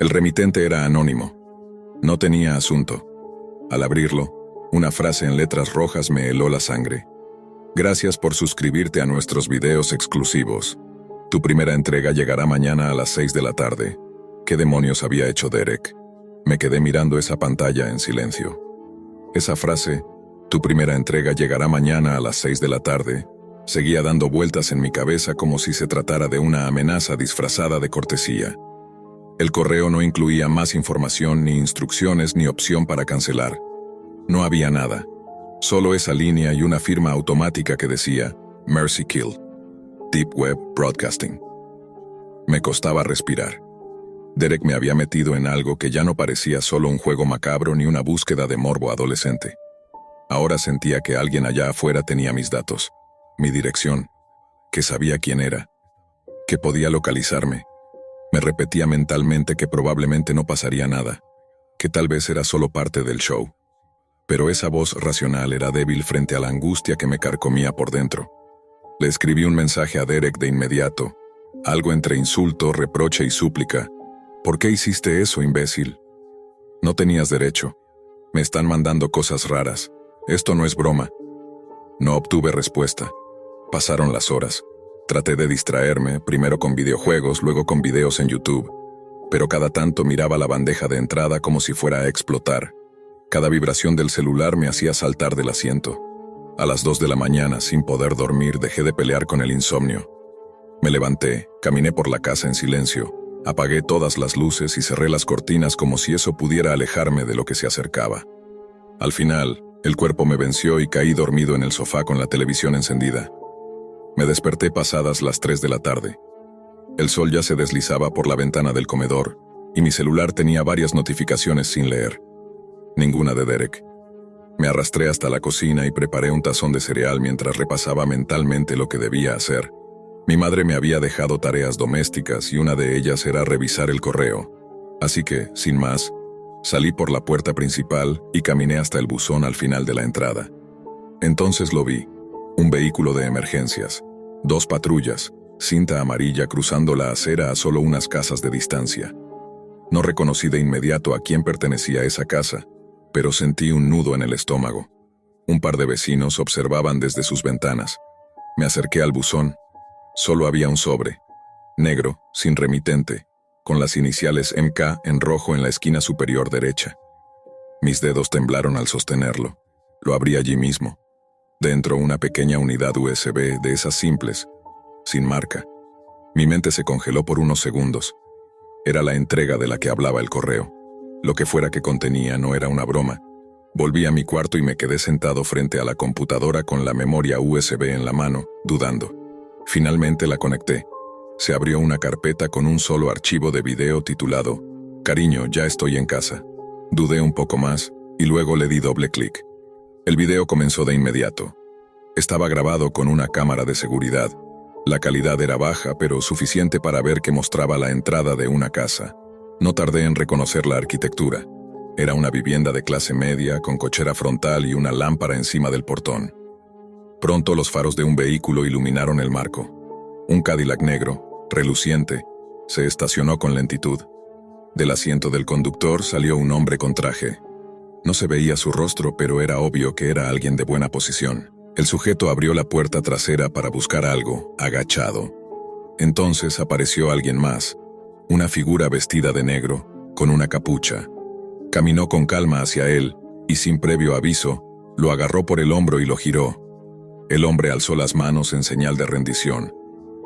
El remitente era anónimo. No tenía asunto. Al abrirlo, una frase en letras rojas me heló la sangre. Gracias por suscribirte a nuestros videos exclusivos. Tu primera entrega llegará mañana a las 6 de la tarde. ¿Qué demonios había hecho Derek? Me quedé mirando esa pantalla en silencio. Esa frase, tu primera entrega llegará mañana a las 6 de la tarde, seguía dando vueltas en mi cabeza como si se tratara de una amenaza disfrazada de cortesía. El correo no incluía más información, ni instrucciones, ni opción para cancelar. No había nada. Solo esa línea y una firma automática que decía Mercy Kill, Deep Web Broadcasting. Me costaba respirar. Derek me había metido en algo que ya no parecía solo un juego macabro ni una búsqueda de morbo adolescente. Ahora sentía que alguien allá afuera tenía mis datos, mi dirección, que sabía quién era, que podía localizarme. Me repetía mentalmente que probablemente no pasaría nada, que tal vez era solo parte del show. Pero esa voz racional era débil frente a la angustia que me carcomía por dentro. Le escribí un mensaje a Derek de inmediato, algo entre insulto, reproche y súplica. ¿Por qué hiciste eso, imbécil? No tenías derecho. Me están mandando cosas raras. Esto no es broma. No obtuve respuesta. Pasaron las horas. Traté de distraerme, primero con videojuegos, luego con videos en YouTube. Pero cada tanto miraba la bandeja de entrada como si fuera a explotar. Cada vibración del celular me hacía saltar del asiento. A las 2 de la mañana, sin poder dormir, dejé de pelear con el insomnio. Me levanté, caminé por la casa en silencio, apagué todas las luces y cerré las cortinas como si eso pudiera alejarme de lo que se acercaba. Al final, el cuerpo me venció y caí dormido en el sofá con la televisión encendida. Me desperté pasadas las 3 de la tarde. El sol ya se deslizaba por la ventana del comedor, y mi celular tenía varias notificaciones sin leer. Ninguna de Derek. Me arrastré hasta la cocina y preparé un tazón de cereal mientras repasaba mentalmente lo que debía hacer. Mi madre me había dejado tareas domésticas y una de ellas era revisar el correo. Así que, sin más, salí por la puerta principal y caminé hasta el buzón al final de la entrada. Entonces lo vi, un vehículo de emergencias, 2 patrullas, cinta amarilla cruzando la acera a solo unas casas de distancia. No reconocí de inmediato a quién pertenecía esa casa, pero sentí un nudo en el estómago. Un par de vecinos observaban desde sus ventanas. Me acerqué al buzón. Solo había un sobre, negro, sin remitente, con las iniciales MK en rojo en la esquina superior derecha. Mis dedos temblaron al sostenerlo. Lo abrí allí mismo. Dentro una pequeña unidad USB de esas simples, sin marca. Mi mente se congeló por unos segundos. Era la entrega de la que hablaba el correo. Lo que fuera que contenía no era una broma. Volví a mi cuarto y me quedé sentado frente a la computadora con la memoria USB en la mano, dudando. Finalmente la conecté. Se abrió una carpeta con un solo archivo de video titulado «Cariño, ya estoy en casa». Dudé un poco más y luego le di doble clic. El video comenzó de inmediato. Estaba grabado con una cámara de seguridad. La calidad era baja, pero suficiente para ver que mostraba la entrada de una casa. No tardé en reconocer la arquitectura. Era una vivienda de clase media, con cochera frontal y una lámpara encima del portón. Pronto los faros de un vehículo iluminaron el marco. Un Cadillac negro, reluciente, se estacionó con lentitud. Del asiento del conductor salió un hombre con traje. No se veía su rostro, pero era obvio que era alguien de buena posición. El sujeto abrió la puerta trasera para buscar algo, agachado. Entonces apareció alguien más, una figura vestida de negro, con una capucha. Caminó con calma hacia él, y sin previo aviso, lo agarró por el hombro y lo giró. El hombre alzó las manos en señal de rendición,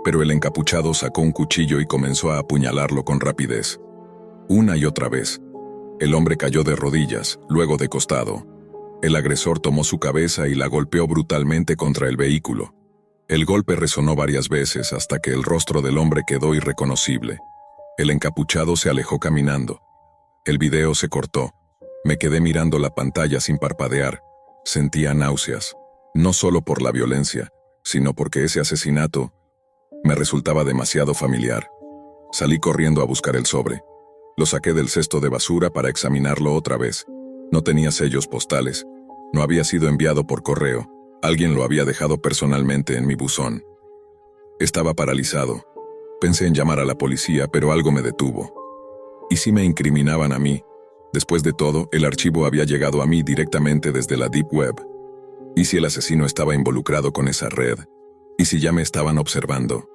pero el encapuchado sacó un cuchillo y comenzó a apuñalarlo con rapidez. Una y otra vez. El hombre cayó de rodillas, luego de costado. El agresor tomó su cabeza y la golpeó brutalmente contra el vehículo. El golpe resonó varias veces hasta que el rostro del hombre quedó irreconocible. El encapuchado se alejó caminando. El video se cortó. Me quedé mirando la pantalla sin parpadear. Sentía náuseas, no solo por la violencia, sino porque ese asesinato me resultaba demasiado familiar. Salí corriendo a buscar el sobre. Lo saqué del cesto de basura para examinarlo otra vez. No tenía sellos postales. No había sido enviado por correo. Alguien lo había dejado personalmente en mi buzón. Estaba paralizado. Pensé en llamar a la policía, pero algo me detuvo. ¿Y si me incriminaban a mí? Después de todo, el archivo había llegado a mí directamente desde la Deep Web. ¿Y si el asesino estaba involucrado con esa red? ¿Y si ya me estaban observando?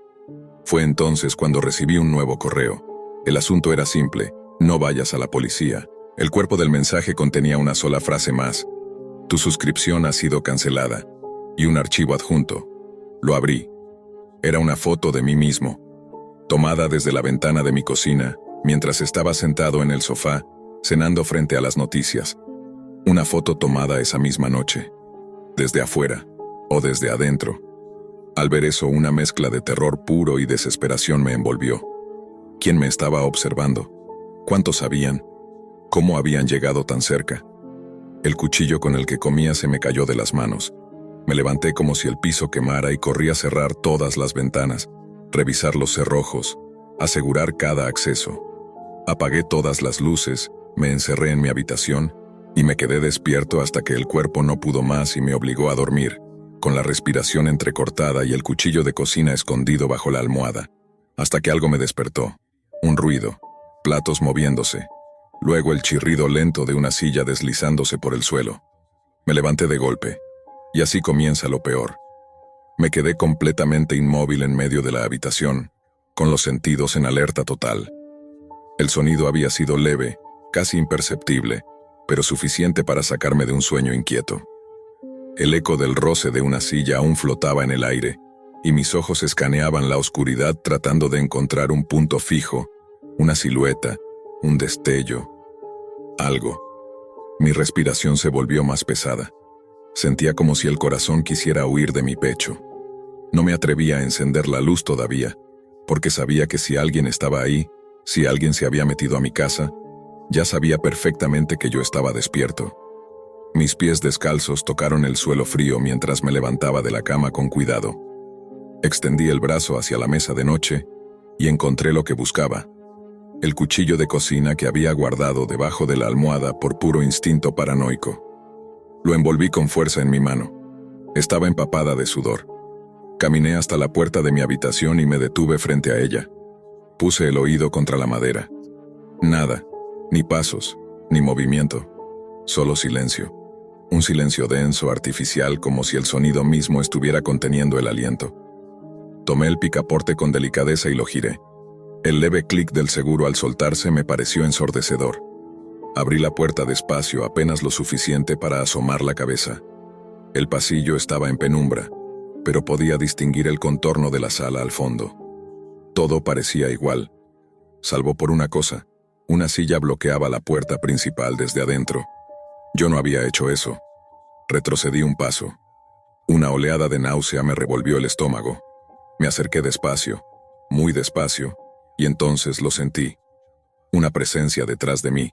Fue entonces cuando recibí un nuevo correo. El asunto era simple: no vayas a la policía. El cuerpo del mensaje contenía una sola frase más: tu suscripción ha sido cancelada, y un archivo adjunto. Lo abrí. Era una foto de mí mismo, tomada desde la ventana de mi cocina, mientras estaba sentado en el sofá, cenando frente a las noticias. Una foto tomada esa misma noche. Desde afuera, o desde adentro. Al ver eso, una mezcla de terror puro y desesperación me envolvió. ¿Quién me estaba observando? ¿Cuántos sabían? ¿Cómo habían llegado tan cerca? El cuchillo con el que comía se me cayó de las manos. Me levanté como si el piso quemara y corrí a cerrar todas las ventanas, revisar los cerrojos, asegurar cada acceso. Apagué todas las luces, me encerré en mi habitación y me quedé despierto hasta que el cuerpo no pudo más y me obligó a dormir, con la respiración entrecortada y el cuchillo de cocina escondido bajo la almohada, hasta que algo me despertó. Un ruido, platos moviéndose, luego el chirrido lento de una silla deslizándose por el suelo. Me levanté de golpe, y así comienza lo peor. Me quedé completamente inmóvil en medio de la habitación, con los sentidos en alerta total. El sonido había sido leve, casi imperceptible, pero suficiente para sacarme de un sueño inquieto. El eco del roce de una silla aún flotaba en el aire, y mis ojos escaneaban la oscuridad tratando de encontrar un punto fijo, una silueta, un destello, algo. Mi respiración se volvió más pesada. Sentía como si el corazón quisiera huir de mi pecho. No me atrevía a encender la luz todavía, porque sabía que si alguien estaba ahí, si alguien se había metido a mi casa, ya sabía perfectamente que yo estaba despierto. Mis pies descalzos tocaron el suelo frío mientras me levantaba de la cama con cuidado. Extendí el brazo hacia la mesa de noche y encontré lo que buscaba. El cuchillo de cocina que había guardado debajo de la almohada por puro instinto paranoico. Lo envolví con fuerza en mi mano. Estaba empapada de sudor. Caminé hasta la puerta de mi habitación y me detuve frente a ella. Puse el oído contra la madera. Nada, ni pasos, ni movimiento. Solo silencio. Un silencio denso, artificial, como si el sonido mismo estuviera conteniendo el aliento. Tomé el picaporte con delicadeza y lo giré. El leve clic del seguro al soltarse me pareció ensordecedor. Abrí la puerta despacio, apenas lo suficiente para asomar la cabeza. El pasillo estaba en penumbra, pero podía distinguir el contorno de la sala al fondo. Todo parecía igual, salvo por una cosa. Una silla bloqueaba la puerta principal desde adentro. Yo no había hecho eso. Retrocedí un paso. Una oleada de náusea me revolvió el estómago. Me acerqué despacio, muy despacio, y entonces lo sentí. Una presencia detrás de mí.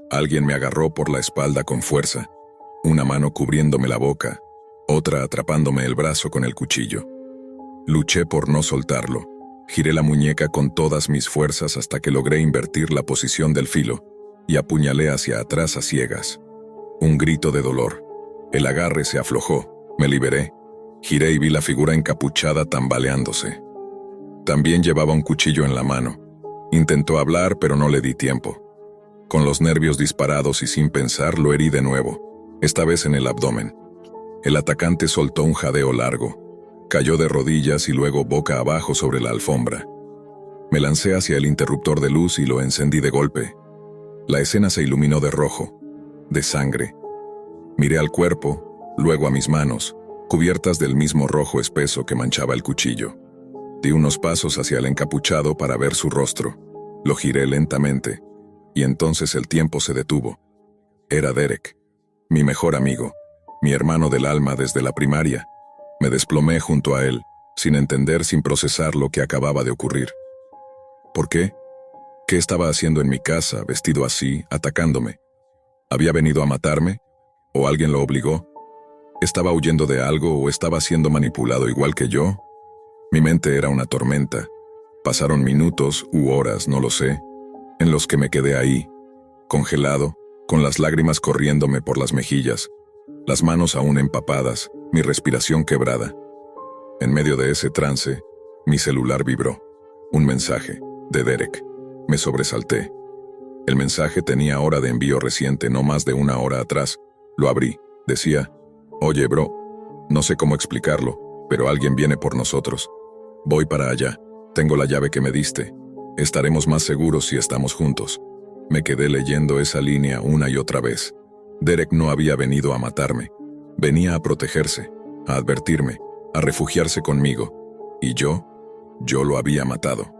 Alguien me agarró por la espalda con fuerza, una mano cubriéndome la boca, otra atrapándome el brazo con el cuchillo. Luché por no soltarlo. Giré la muñeca con todas mis fuerzas hasta que logré invertir la posición del filo y apuñalé hacia atrás a ciegas. Un grito de dolor. El agarre se aflojó, me liberé. Giré y vi la figura encapuchada tambaleándose. También llevaba un cuchillo en la mano. Intentó hablar, pero no le di tiempo. Con los nervios disparados y sin pensar, lo herí de nuevo, esta vez en el abdomen. El atacante soltó un jadeo largo. Cayó de rodillas y luego boca abajo sobre la alfombra. Me lancé hacia el interruptor de luz y lo encendí de golpe. La escena se iluminó de rojo, de sangre. Miré al cuerpo, luego a mis manos, cubiertas del mismo rojo espeso que manchaba el cuchillo. Di unos pasos hacia el encapuchado para ver su rostro. Lo giré lentamente, y entonces el tiempo se detuvo. Era Derek, mi mejor amigo, mi hermano del alma desde la primaria. Me desplomé junto a él, sin entender, sin procesar lo que acababa de ocurrir. ¿Por qué? ¿Qué estaba haciendo en mi casa, vestido así, atacándome? ¿Había venido a matarme? ¿O alguien lo obligó? ¿Estaba huyendo de algo o estaba siendo manipulado igual que yo? Mi mente era una tormenta. Pasaron minutos u horas, no lo sé, en los que me quedé ahí, congelado, con las lágrimas corriéndome por las mejillas, las manos aún empapadas, mi respiración quebrada. En medio de ese trance, mi celular vibró. Un mensaje, de Derek. Me sobresalté. El mensaje tenía hora de envío reciente, no más de una hora atrás. Lo abrí. Decía: «Oye, bro, no sé cómo explicarlo, pero alguien viene por nosotros. Voy para allá. Tengo la llave que me diste. Estaremos más seguros si estamos juntos». Me quedé leyendo esa línea una y otra vez. Derek no había venido a matarme. Venía a protegerse, a advertirme, a refugiarse conmigo. Y yo lo había matado.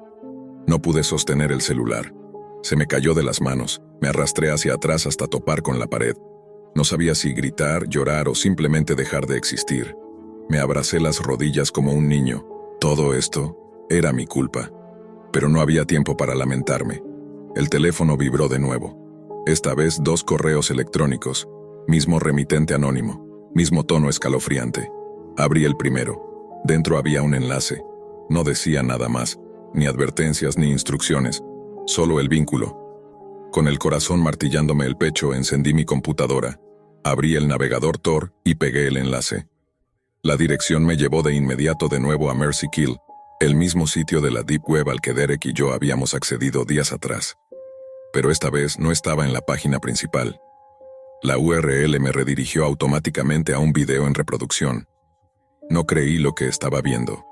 No pude sostener el celular. Se me cayó de las manos. Me arrastré hacia atrás hasta topar con la pared. No sabía si gritar, llorar o simplemente dejar de existir. Me abracé las rodillas como un niño. Todo esto era mi culpa. Pero no había tiempo para lamentarme. El teléfono vibró de nuevo. Esta vez 2 correos electrónicos. Mismo remitente anónimo, mismo tono escalofriante. Abrí el primero. Dentro había un enlace. No decía nada más, ni advertencias ni instrucciones, solo el vínculo. Con el corazón martillándome el pecho, encendí mi computadora, abrí el navegador Tor y pegué el enlace. La dirección me llevó de inmediato de nuevo a Mercy Kill, el mismo sitio de la Deep Web al que Derek y yo habíamos accedido días atrás. Pero esta vez no estaba en la página principal. La URL me redirigió automáticamente a un video en reproducción. No creí lo que estaba viendo.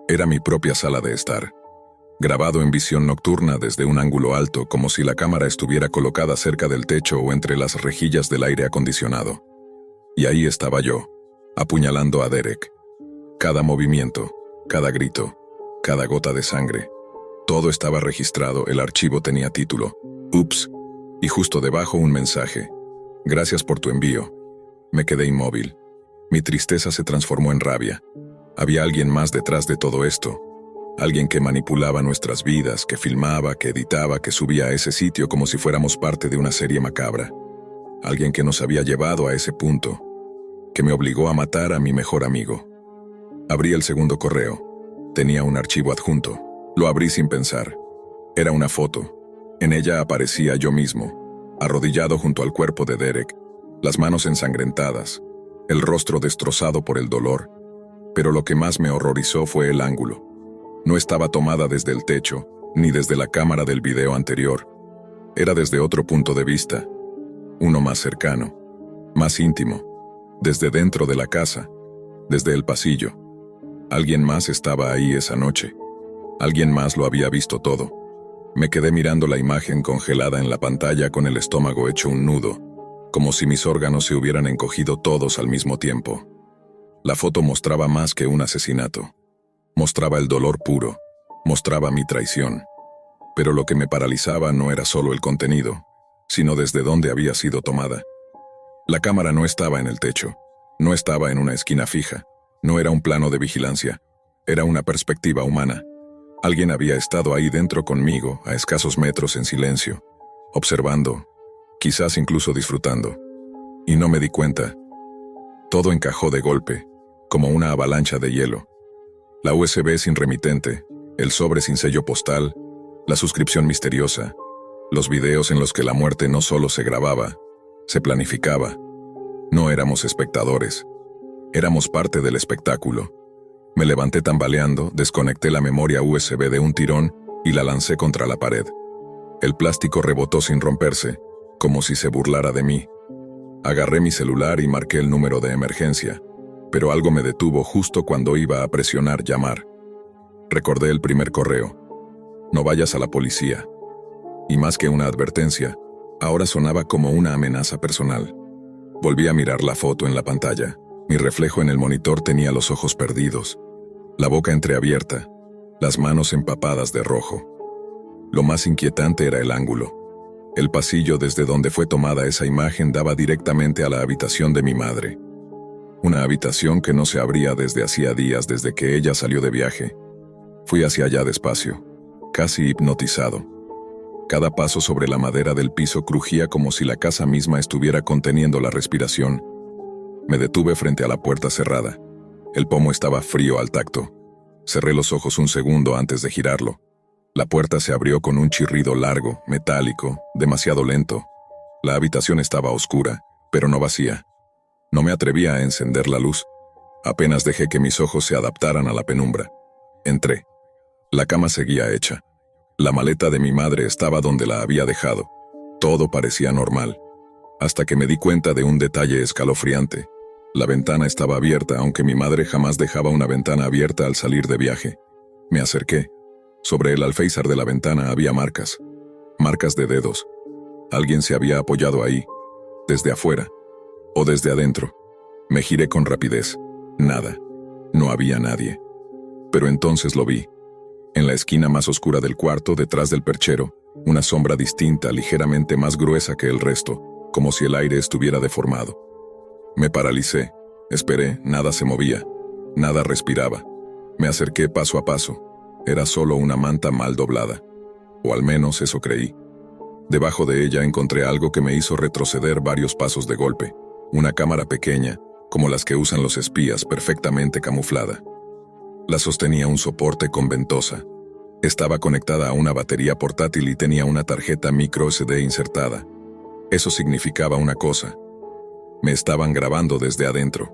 Era mi propia sala de estar, grabado en visión nocturna desde un ángulo alto, como si la cámara estuviera colocada cerca del techo o entre las rejillas del aire acondicionado. Y ahí estaba yo, apuñalando a Derek. Cada movimiento, cada grito, cada gota de sangre. Todo estaba registrado, el archivo tenía título, Ups, y justo debajo un mensaje. Gracias por tu envío. Me quedé inmóvil. Mi tristeza se transformó en rabia. Había alguien más detrás de todo esto. Alguien que manipulaba nuestras vidas, que filmaba, que editaba, que subía a ese sitio como si fuéramos parte de una serie macabra. Alguien que nos había llevado a ese punto, que me obligó a matar a mi mejor amigo. Abrí el segundo correo. Tenía un archivo adjunto. Lo abrí sin pensar. Era una foto. En ella aparecía yo mismo, arrodillado junto al cuerpo de Derek, las manos ensangrentadas, el rostro destrozado por el dolor. Pero lo que más me horrorizó fue el ángulo. No estaba tomada desde el techo, ni desde la cámara del video anterior. Era desde otro punto de vista, uno más cercano, más íntimo, desde dentro de la casa, desde el pasillo. Alguien más estaba ahí esa noche. Alguien más lo había visto todo. Me quedé mirando la imagen congelada en la pantalla con el estómago hecho un nudo, como si mis órganos se hubieran encogido todos al mismo tiempo. La foto mostraba más que un asesinato. Mostraba el dolor puro, mostraba mi traición. Pero lo que me paralizaba no era solo el contenido, sino desde dónde había sido tomada. La cámara no estaba en el techo, no estaba en una esquina fija, no era un plano de vigilancia, era una perspectiva humana. Alguien había estado ahí dentro conmigo, a escasos metros en silencio, observando, quizás incluso disfrutando. Y no me di cuenta. Todo encajó de golpe, como una avalancha de hielo. La USB sin remitente, el sobre sin sello postal, la suscripción misteriosa, los videos en los que la muerte no solo se grababa, se planificaba. No éramos espectadores. Éramos parte del espectáculo. Me levanté tambaleando, desconecté la memoria USB de un tirón y la lancé contra la pared. El plástico rebotó sin romperse, como si se burlara de mí. Agarré mi celular y marqué el número de emergencia, pero algo me detuvo justo cuando iba a presionar llamar. Recordé el primer correo. No vayas a la policía. Y más que una advertencia, ahora sonaba como una amenaza personal. Volví a mirar la foto en la pantalla. Mi reflejo en el monitor tenía los ojos perdidos, la boca entreabierta, las manos empapadas de rojo. Lo más inquietante era el ángulo. El pasillo desde donde fue tomada esa imagen daba directamente a la habitación de mi madre. Una habitación que no se abría desde hacía días desde que ella salió de viaje. Fui hacia allá despacio, casi hipnotizado. Cada paso sobre la madera del piso crujía como si la casa misma estuviera conteniendo la respiración. Me detuve frente a la puerta cerrada. El pomo estaba frío al tacto. Cerré los ojos un segundo antes de girarlo. La puerta se abrió con un chirrido largo, metálico, demasiado lento. La habitación estaba oscura, pero no vacía. No me atrevía a encender la luz. Apenas dejé que mis ojos se adaptaran a la penumbra. Entré. La cama seguía hecha. La maleta de mi madre estaba donde la había dejado. Todo parecía normal. Hasta que me di cuenta de un detalle escalofriante. La ventana estaba abierta, aunque mi madre jamás dejaba una ventana abierta al salir de viaje. Me acerqué. Sobre el alféizar de la ventana había marcas. Marcas de dedos. Alguien se había apoyado ahí. Desde afuera. O desde adentro. Me giré con rapidez. Nada. No había nadie. Pero entonces lo vi. En la esquina más oscura del cuarto, detrás del perchero, una sombra distinta, ligeramente más gruesa que el resto, como si el aire estuviera deformado. Me paralicé, esperé, nada se movía, nada respiraba. Me acerqué paso a paso. Era solo una manta mal doblada. O al menos eso creí. Debajo de ella encontré algo que me hizo retroceder varios pasos de golpe. Una cámara pequeña, como las que usan los espías, perfectamente camuflada. La sostenía un soporte con ventosa. Estaba conectada a una batería portátil y tenía una tarjeta micro SD insertada. Eso significaba una cosa. Me estaban grabando desde adentro.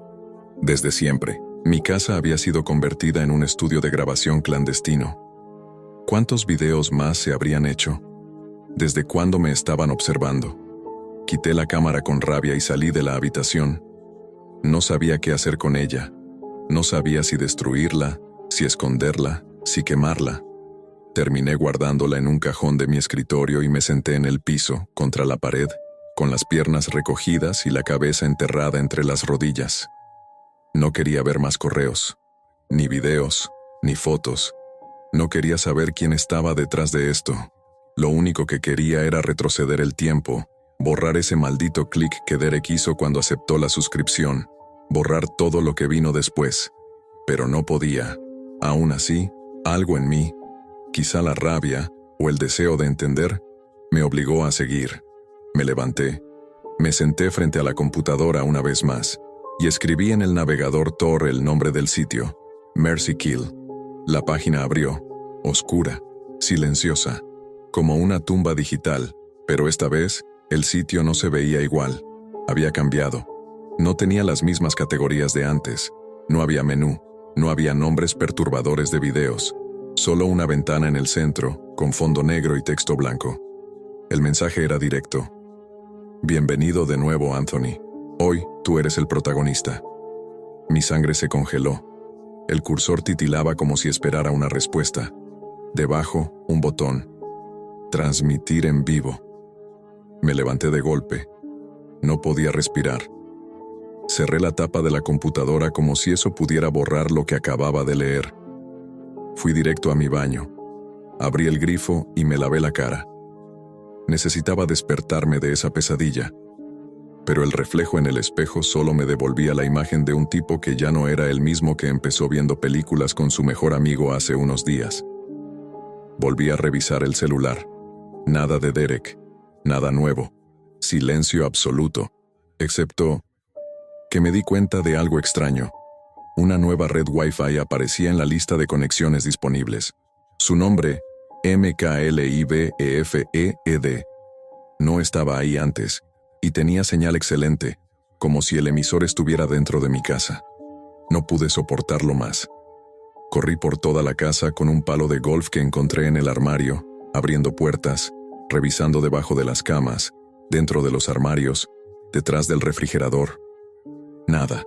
Desde siempre, mi casa había sido convertida en un estudio de grabación clandestino. ¿Cuántos videos más se habrían hecho? ¿Desde cuándo me estaban observando? Quité la cámara con rabia y salí de la habitación. No sabía qué hacer con ella. No sabía si destruirla, si esconderla, si quemarla. Terminé guardándola en un cajón de mi escritorio y me senté en el piso, contra la pared, con las piernas recogidas y la cabeza enterrada entre las rodillas. No quería ver más correos, ni videos, ni fotos. No quería saber quién estaba detrás de esto. Lo único que quería era retroceder el tiempo, borrar ese maldito clic que Derek hizo cuando aceptó la suscripción, borrar todo lo que vino después. Pero no podía. Aún así, algo en mí, quizá la rabia o el deseo de entender, me obligó a seguir. Me levanté. Me senté frente a la computadora una vez más y escribí en el navegador Tor el nombre del sitio, Mercy Kill. La página abrió, oscura, silenciosa, como una tumba digital, pero esta vez el sitio no se veía igual. Había cambiado. No tenía las mismas categorías de antes. No había menú, no había nombres perturbadores de videos. Solo una ventana en el centro, con fondo negro y texto blanco. El mensaje era directo. Bienvenido de nuevo, Anthony. Hoy, tú eres el protagonista. Mi sangre se congeló. El cursor titilaba como si esperara una respuesta. Debajo, un botón. Transmitir en vivo. Me levanté de golpe. No podía respirar. Cerré la tapa de la computadora como si eso pudiera borrar lo que acababa de leer. Fui directo a mi baño. Abrí el grifo y me lavé la cara. Necesitaba despertarme de esa pesadilla. Pero el reflejo en el espejo solo me devolvía la imagen de un tipo que ya no era el mismo que empezó viendo películas con su mejor amigo hace unos días. Volví a revisar el celular. Nada de Derek. Nada nuevo. Silencio absoluto. Excepto que me di cuenta de algo extraño. Una nueva red Wi-Fi aparecía en la lista de conexiones disponibles. Su nombre, MKLIBEFEED. No estaba ahí antes, y tenía señal excelente, como si el emisor estuviera dentro de mi casa. No pude soportarlo más. Corrí por toda la casa con un palo de golf que encontré en el armario, abriendo puertas, revisando debajo de las camas, dentro de los armarios, detrás del refrigerador. Nada.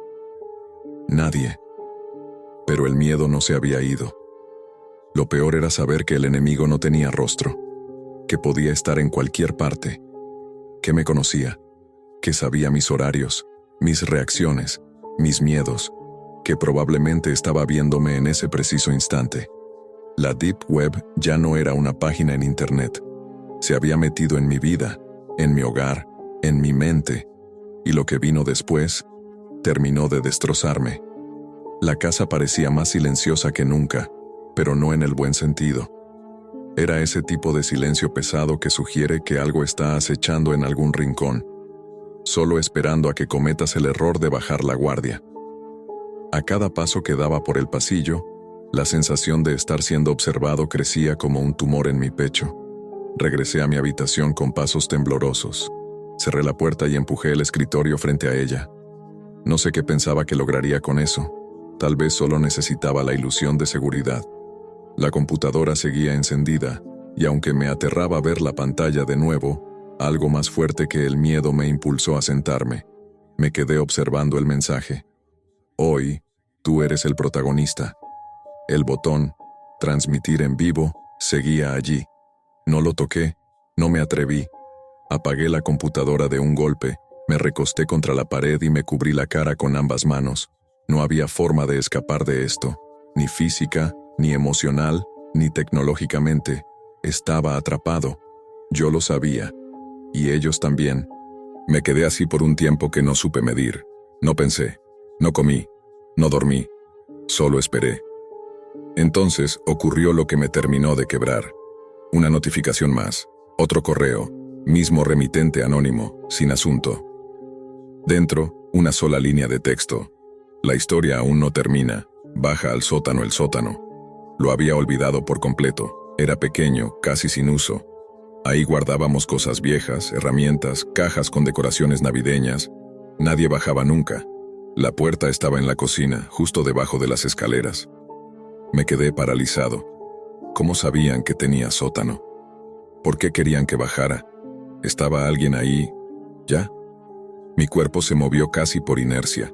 Nadie. Pero el miedo no se había ido. Lo peor era saber que el enemigo no tenía rostro, que podía estar en cualquier parte, que me conocía, que sabía mis horarios, mis reacciones, mis miedos, que probablemente estaba viéndome en ese preciso instante. La Deep Web ya no era una página en Internet. Se había metido en mi vida, en mi hogar, en mi mente, y lo que vino después terminó de destrozarme. La casa parecía más silenciosa que nunca, pero no en el buen sentido. Era ese tipo de silencio pesado que sugiere que algo está acechando en algún rincón, solo esperando a que cometas el error de bajar la guardia. A cada paso que daba por el pasillo, la sensación de estar siendo observado crecía como un tumor en mi pecho. Regresé a mi habitación con pasos temblorosos. Cerré la puerta y empujé el escritorio frente a ella. No sé qué pensaba que lograría con eso. Tal vez solo necesitaba la ilusión de seguridad. La computadora seguía encendida, y aunque me aterraba ver la pantalla de nuevo, algo más fuerte que el miedo me impulsó a sentarme. Me quedé observando el mensaje. Hoy, tú eres el protagonista. El botón, transmitir en vivo, seguía allí. No lo toqué, no me atreví. Apagué la computadora de un golpe, me recosté contra la pared y me cubrí la cara con ambas manos. No había forma de escapar de esto, ni física, ni emocional, ni tecnológicamente. Estaba atrapado. Yo lo sabía. Y ellos también. Me quedé así por un tiempo que no supe medir. No pensé. No comí. No dormí. Solo esperé. Entonces ocurrió lo que me terminó de quebrar. Una notificación más. Otro correo. Mismo remitente anónimo, sin asunto. Dentro, Una sola línea de texto. La historia aún no termina. Baja al sótano el sótano. Lo había olvidado por completo. Era pequeño, casi sin uso. Ahí guardábamos cosas viejas, herramientas, cajas con decoraciones navideñas. Nadie bajaba nunca. La puerta estaba en la cocina, justo debajo de las escaleras. Me quedé paralizado. ¿Cómo sabían que tenía sótano? ¿Por qué querían que bajara? ¿Estaba alguien ahí? ¿Ya? Mi cuerpo se movió casi por inercia.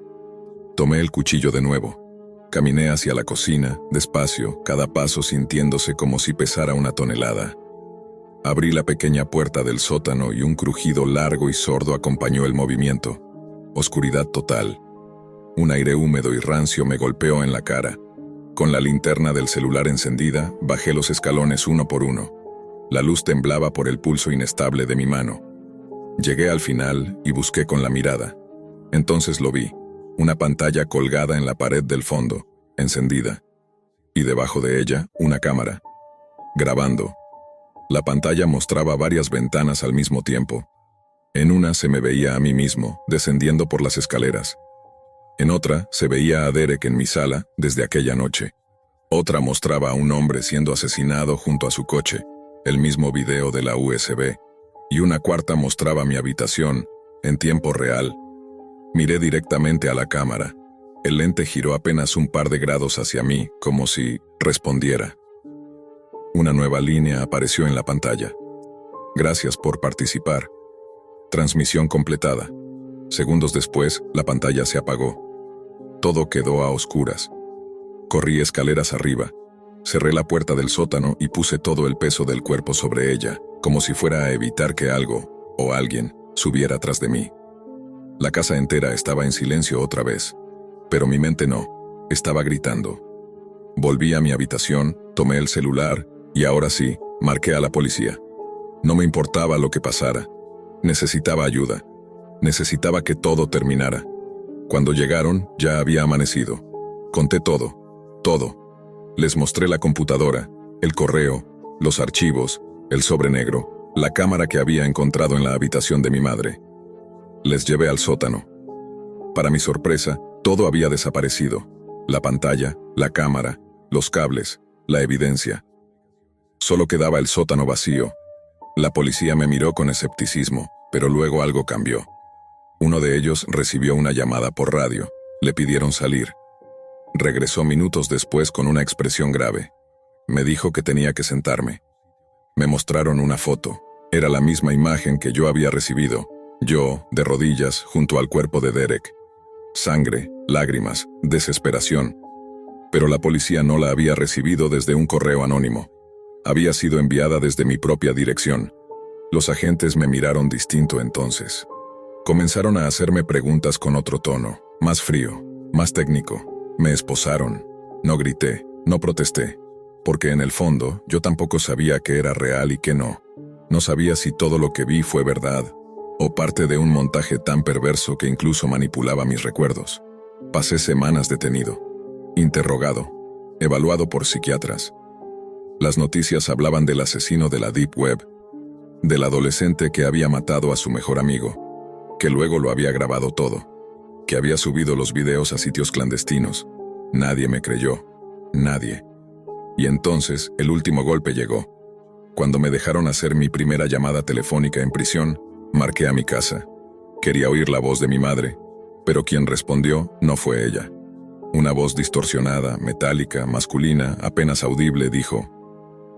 Tomé el cuchillo de nuevo. Caminé hacia la cocina, despacio, cada paso sintiéndose como si pesara una tonelada. Abrí la pequeña puerta del sótano y un crujido largo y sordo acompañó el movimiento. Oscuridad total. Un aire húmedo y rancio me golpeó en la cara. Con la linterna del celular encendida, bajé los escalones uno por uno. La luz temblaba por el pulso inestable de mi mano. Llegué al final y busqué con la mirada. Entonces lo vi. Una pantalla colgada en la pared del fondo, encendida. Y debajo de ella, una cámara. Grabando. La pantalla mostraba varias ventanas al mismo tiempo. En una se me veía a mí mismo, descendiendo por las escaleras. En otra se veía a Derek en mi sala, desde aquella noche. Otra mostraba a un hombre siendo asesinado junto a su coche, el mismo video de la USB. Y una cuarta mostraba mi habitación, en tiempo real. Miré directamente a la cámara. El lente giró apenas un par de grados hacia mí, como si respondiera. Una nueva línea apareció en la pantalla. Gracias por participar. Transmisión completada. Segundos después, la pantalla se apagó. Todo quedó a oscuras. Corrí escaleras arriba. Cerré la puerta del sótano y puse todo el peso del cuerpo sobre ella, como si fuera a evitar que algo, o alguien, subiera tras de mí. La casa entera estaba en silencio otra vez. Pero mi mente no. Estaba gritando. Volví a mi habitación, tomé el celular, y ahora sí, marqué a la policía. No me importaba lo que pasara. Necesitaba ayuda. Necesitaba que todo terminara. Cuando llegaron, ya había amanecido. Conté todo. Todo. Les mostré la computadora, el correo, los archivos, el sobre negro, la cámara que había encontrado en la habitación de mi madre. Les llevé al sótano. Para mi sorpresa, todo había desaparecido. La pantalla, la cámara, los cables, la evidencia. Solo quedaba el sótano vacío. La policía me miró con escepticismo, pero luego algo cambió. Uno de ellos recibió una llamada por radio. Le pidieron salir. Regresó minutos después con una expresión grave. Me dijo que tenía que sentarme. Me mostraron una foto. Era la misma imagen que yo había recibido. Yo, de rodillas, junto al cuerpo de Derek. Sangre, lágrimas, desesperación. Pero la policía no la había recibido desde un correo anónimo. Había sido enviada desde mi propia dirección. Los agentes me miraron distinto entonces. Comenzaron a hacerme preguntas con otro tono, más frío, más técnico. Me esposaron. No grité, no protesté. Porque en el fondo, yo tampoco sabía qué era real y qué no. No sabía si todo lo que vi fue verdad, o parte de un montaje tan perverso que incluso manipulaba mis recuerdos. Pasé semanas detenido, interrogado, evaluado por psiquiatras. Las noticias hablaban del asesino de la Deep Web, del adolescente que había matado a su mejor amigo, que luego lo había grabado todo, que había subido los videos a sitios clandestinos. Nadie me creyó, nadie. Y entonces el último golpe llegó. Cuando me dejaron hacer mi primera llamada telefónica en prisión, marqué a mi casa. Quería oír la voz de mi madre, pero quien respondió no fue ella. Una voz distorsionada, metálica, masculina, apenas audible, dijo: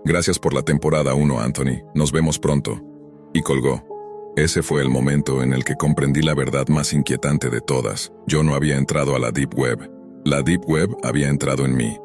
«Gracias por la temporada 1, Anthony, nos vemos pronto». Y colgó. Ese fue el momento en el que comprendí la verdad más inquietante de todas. Yo no había entrado a la Deep Web. La Deep Web había entrado en mí.